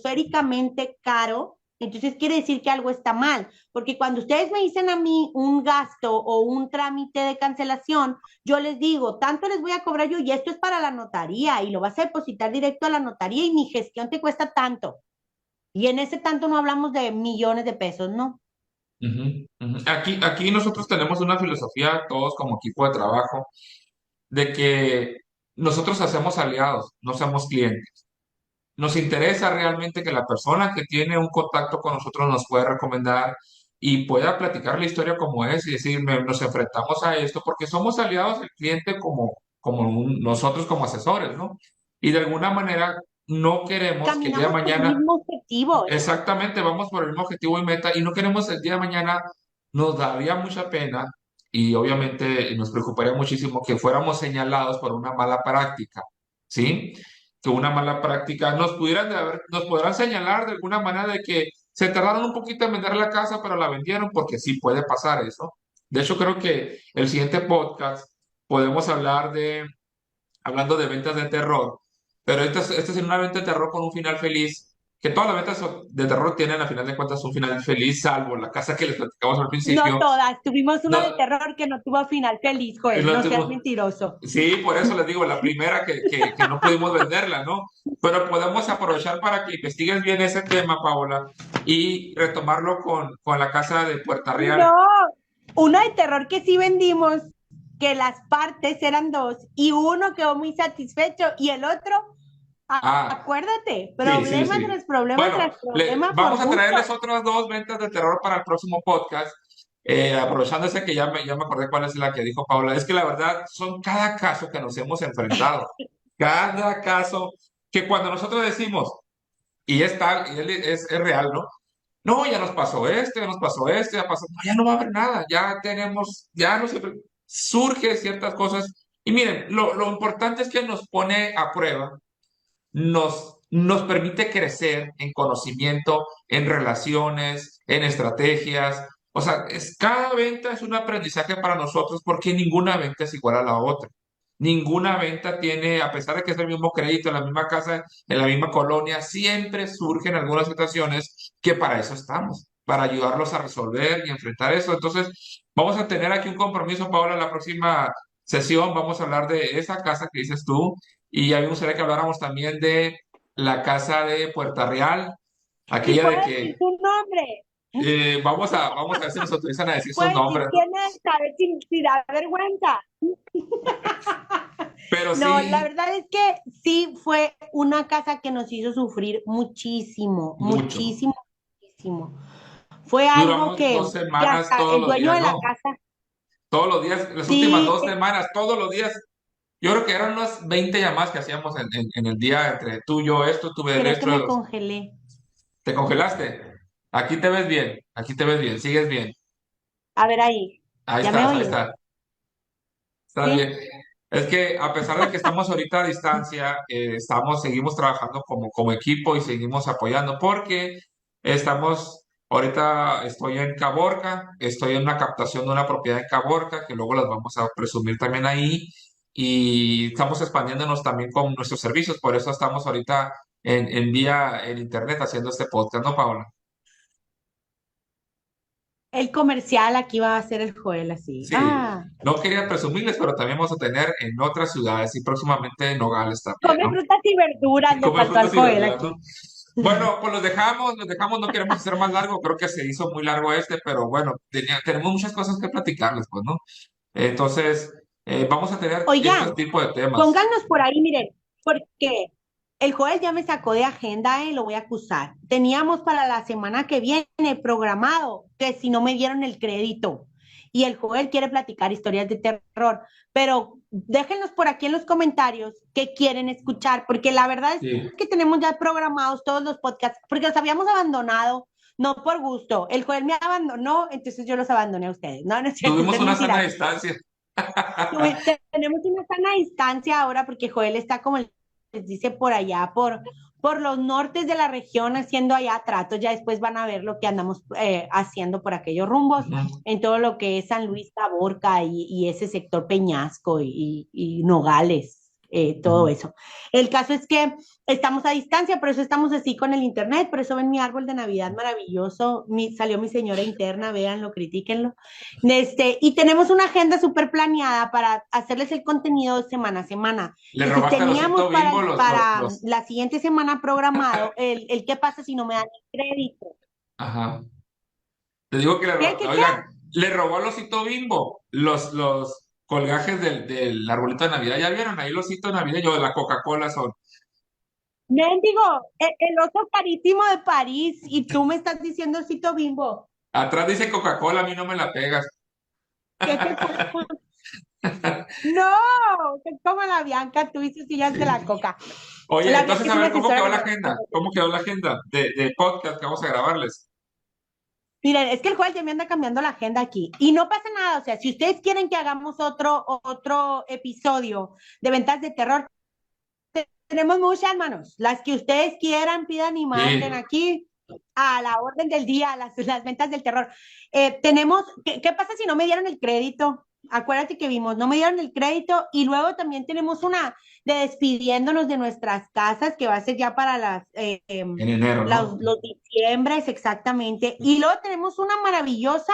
estratosféricamente caro, entonces quiere decir que algo está mal. Porque cuando ustedes me dicen a mí un gasto o un trámite de cancelación, yo les digo, tanto les voy a cobrar yo y esto es para la notaría y lo vas a depositar directo a la notaría y mi gestión te cuesta tanto. Y en ese tanto no hablamos de millones de pesos, ¿no?
Ujú, ujú. Aquí nosotros tenemos una filosofía, todos como equipo de trabajo, de que nosotros hacemos aliados, no somos clientes. Nos interesa realmente que la persona que tiene un contacto con nosotros nos pueda recomendar y pueda platicar la historia como es y decir, nos enfrentamos a esto porque somos aliados del cliente nosotros como asesores, ¿no? Y de alguna manera no queremos que el día de
Caminamos por un
mañana.
mismo objetivo.
Exactamente, vamos por el mismo objetivo y meta y no queremos el día de mañana, nos daría mucha pena y obviamente nos preocuparía muchísimo que fuéramos señalados por una mala práctica, ¿sí? Que una mala práctica nos podrán señalar de alguna manera de que se tardaron un poquito en vender la casa, pero la vendieron porque sí puede pasar eso. De hecho, creo que el siguiente podcast podemos hablando de ventas de terror, pero esta es una venta de terror con un final feliz, que todas las ventas de terror tienen a final de cuentas un final feliz, salvo la casa que les platicamos al
No
principio.
todas. Tuvimos
No,
una de terror que no tuvo final feliz, Joel.
no
No seas
tuvimos-
mentiroso.
sí, por eso les digo, la primera que no pudimos venderla, ¿no? Pero podemos aprovechar para que investigues bien ese tema, Paola, y retomarlo con la casa de Puerta Real.
No, una de terror que sí vendimos, que las partes eran dos y uno quedó muy satisfecho y el otro,
Ah,
acuérdate,
sí, sí,
problema
sí.
tras problema
Bueno,
tras problema por
vamos a
gusto.
traerles otras dos ventas de terror para el próximo podcast. Aprovechándose que ya me acordé cuál es la que dijo Paula. Es que la verdad son cada caso que nos hemos enfrentado. Cada caso que cuando nosotros decimos, y y él es real, ¿no? No, ya nos pasó ya nos pasó ya pasó, no, ya no va a haber nada, ya tenemos, ya no se, surge ciertas cosas. Y miren, lo importante es que nos pone a prueba, nos permite crecer en conocimiento, en relaciones, en estrategias. O sea, cada venta es un aprendizaje para nosotros porque ninguna venta es igual a la otra. Ninguna venta tiene, a pesar de que es el mismo crédito, en la misma casa, en la misma colonia, siempre surgen algunas situaciones que para eso estamos, para ayudarlos a resolver y enfrentar eso. Entonces, vamos a tener aquí un compromiso, Paola, la próxima sesión vamos a hablar de esa casa que dices tú y a mí me gustaría que habláramos también de la casa de Puerta Real,
Y
aquella de
puedes decir
que
tu nombre.
vamos a ver si nos autorizan a decir sus
Puedes decir
nombres, ¿no?
quién es, sabes si da vergüenza.
Pero
No, la
sí,
verdad es que sí fue una casa que nos hizo sufrir muchísimo,
mucho.
muchísimo, muchísimo. Fue algo
Duramos dos
que
semanas
hasta
todos
el
los
dueño
días,
de la
¿no?
casa,
Todos los días, las últimas
sí,
2 semanas, todos los días. Yo creo que eran unas 20 llamadas que hacíamos en el día entre tú, yo, esto, tuve el
creo que me
esto.
congelé.
¿Te congelaste? Aquí te ves bien, aquí te ves bien, sigues bien.
A ver ahí,
Ahí
¿ya me
estás, ahí
oyes?
estás. Estás bien.
¿Sí?
Es que a pesar de que estamos ahorita a distancia, seguimos trabajando como equipo y seguimos apoyando porque ahorita estoy en Caborca, estoy en una captación de una propiedad en Caborca, que luego las vamos a presumir también ahí, y estamos expandiéndonos también con nuestros servicios, por eso estamos ahorita en vía en internet haciendo este podcast, ¿no, Paola?
El comercial aquí va a ser el Joel así.
Sí,
Ah,
no quería presumirles, pero también vamos a tener en otras ciudades y próximamente en Nogales también,
come
¿no?
frutas y verduras, le
Comer
faltó al
frutas y
Joel
verduras, ¿no?
aquí.
Bueno, pues los dejamos, no queremos hacer más largo, creo que se hizo muy largo pero bueno, tenemos muchas cosas que platicarles, pues, ¿no? Entonces, vamos a tener este
Oigan,
tipo de temas.
pónganos por ahí, miren, porque el Joel ya me sacó de agenda y lo voy a acusar. Teníamos para la semana que viene programado que si no me dieron el crédito y el Joel quiere platicar historias de terror, pero déjenos por aquí en los comentarios qué quieren escuchar, porque la verdad es
Sí,
que tenemos ya programados todos los podcasts, porque los habíamos abandonado, no por gusto. El Joel me abandonó, entonces yo los abandoné a ustedes. No, no es cierto,
tuvimos
es
una sana
mentira.
distancia.
Tenemos una sana distancia ahora porque Joel está, como les dice, por allá, por los nortes de la región, haciendo allá tratos. Ya después van a ver lo que andamos haciendo por aquellos rumbos,
Ujú,
en todo lo que es San Luis, Caborca y ese sector Peñasco y Nogales, todo
ujú.
eso. El caso es que estamos a distancia, por eso estamos así con el internet, por eso ven mi árbol de Navidad maravilloso. Salió mi señora interna, véanlo, critíquenlo. Y tenemos una agenda súper planeada para hacerles el contenido semana a semana.
Le
Entonces,
robaste al
teníamos
osito Bimbo
para la siguiente semana programado el qué pasa si no me dan el crédito.
Ajá. Te digo que
¿Qué?
oigan, le robó al osito Bimbo los colgajes del arbolito de Navidad. ¿Ya vieron ahí el osito navideño de la Coca-Cola son?
Mendigo, el oso carísimo de París y tú me estás diciendo osito bimbo.
Atrás dice Coca-Cola, a mí no me la pegas.
¿Qué te pasa? No, que es como la Bianca, tú y sus sillas de la coca.
Oye,
La Bianca
entonces
es
a
una
ver, ¿cómo
asesora
quedó
que
la
trabaja con
agenda?
nosotros.
¿Cómo quedó la agenda de podcast que vamos a grabarles?
Miren, es que el juez ya me anda cambiando la agenda aquí. Y no pasa nada, o sea, si ustedes quieren que hagamos otro episodio de ventas de terror, tenemos muchas manos. Las que ustedes quieran, pidan y manden
Sí,
aquí a la orden del día, las ventas del terror. ¿Qué pasa si no me dieron el crédito? Acuérdate que vimos, no me dieron el crédito y luego también tenemos una de despidiéndonos de nuestras casas que va a ser ya para
en enero, ¿no?
los diciembres exactamente. Y luego tenemos una maravillosa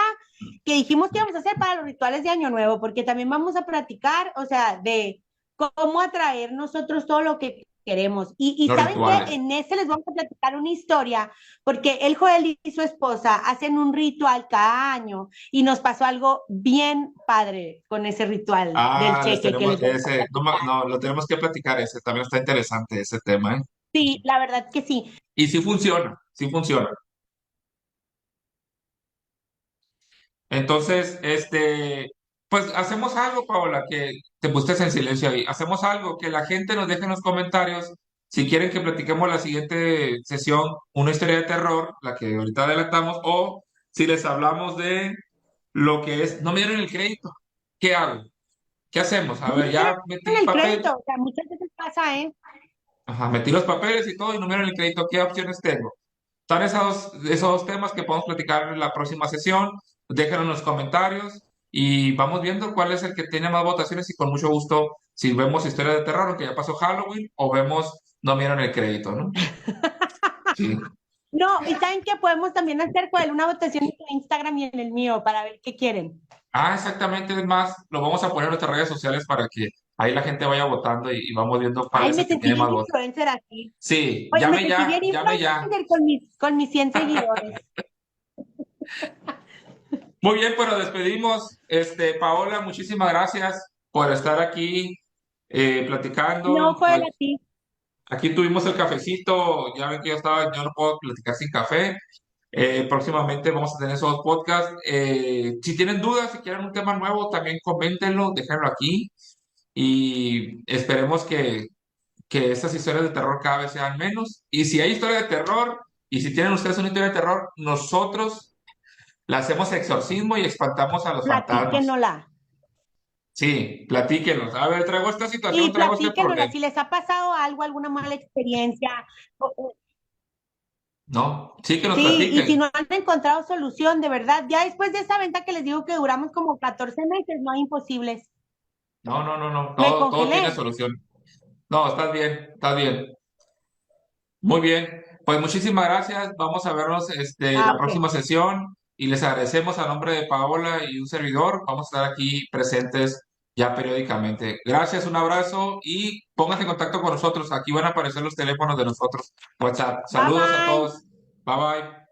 que dijimos que íbamos a hacer para los rituales de Año Nuevo, porque también vamos a platicar, o sea, de cómo atraer nosotros todo lo que queremos. Y
Los
saben que
rituales.
en ese les vamos a platicar una historia, porque el Joel y su esposa hacen un ritual cada año y nos pasó algo bien padre con ese ritual del
Ah, les
cheque que
tenemos
les vamos a
ese, no,
platicar.
no, lo tenemos que platicar ese, también está interesante ese tema, ¿eh?
Sí, la verdad que sí.
Y sí funciona, sí funciona. Entonces, pues hacemos algo, Paola, que te pusiste en silencio ahí. Hacemos algo, que la gente nos deje en los comentarios si quieren que platiquemos la siguiente sesión una historia de terror, la que ahorita adelantamos, o si les hablamos de lo que es, no me dieron el crédito, ¿qué hago? ¿Qué hacemos? A
No
ver,
me dieron
ya metí
el
papel,
crédito, o sea, muchas veces pasa, ¿eh?
ajá, metí los papeles y todo y no me dieron el crédito, ¿qué opciones tengo? Están esos dos temas que podemos platicar en la próxima sesión. Déjenlo en los comentarios y vamos viendo cuál es el que tiene más votaciones y con mucho gusto si vemos historia de terror, que ya pasó Halloween, o vemos no vieron el crédito, ¿no? Sí.
No, y saben que podemos también hacer con él una votación en tu Instagram y en el mío para ver qué quieren.
Ah, exactamente, es más, lo vamos a poner en nuestras redes sociales para que ahí la gente vaya votando y vamos viendo cuál
Ay,
es
me
el que
sentí
tiene
bien
más votos.
influencer aquí.
Sí,
Oye, me sentí bien
llame ya.
influencer con mis 100 seguidores.
Muy bien, pues nos despedimos. Paola, muchísimas gracias por estar aquí
No,
platicando.
fue a ti.
Aquí tuvimos el cafecito, ya ven que yo no puedo platicar sin café. Próximamente vamos a tener esos podcasts. Si tienen dudas, si quieren un tema nuevo, también coméntenlo, déjenlo aquí y esperemos que estas historias de terror cada vez sean menos. Y si hay historia de terror y si tienen ustedes una historia de terror, nosotros le hacemos exorcismo y espantamos a los fantasmas.
Platíquenola.
Sí, platíquenos. A ver, traigo esta situación,
Y
traigo este
platíquenola.
problema.
Si les ha pasado algo, alguna mala experiencia.
¿No? Sí, que nos
Sí, y si
platiquen.
no han encontrado solución, de verdad, ya después de esa venta que les digo que duramos como 14 meses, no hay imposibles.
No, no, no, no.
Me
Todo
congelé.
tiene solución. No, estás bien, estás bien. Muy bien. Pues muchísimas gracias. Vamos a vernos
Ah,
la
ok.
próxima sesión y les agradecemos a nombre de Paola y un servidor. Vamos a estar aquí presentes ya periódicamente. Gracias, un abrazo y pónganse en contacto con nosotros. Aquí van a aparecer los teléfonos de nosotros. WhatsApp.
Bye
Saludos a
bye.
todos. Bye bye.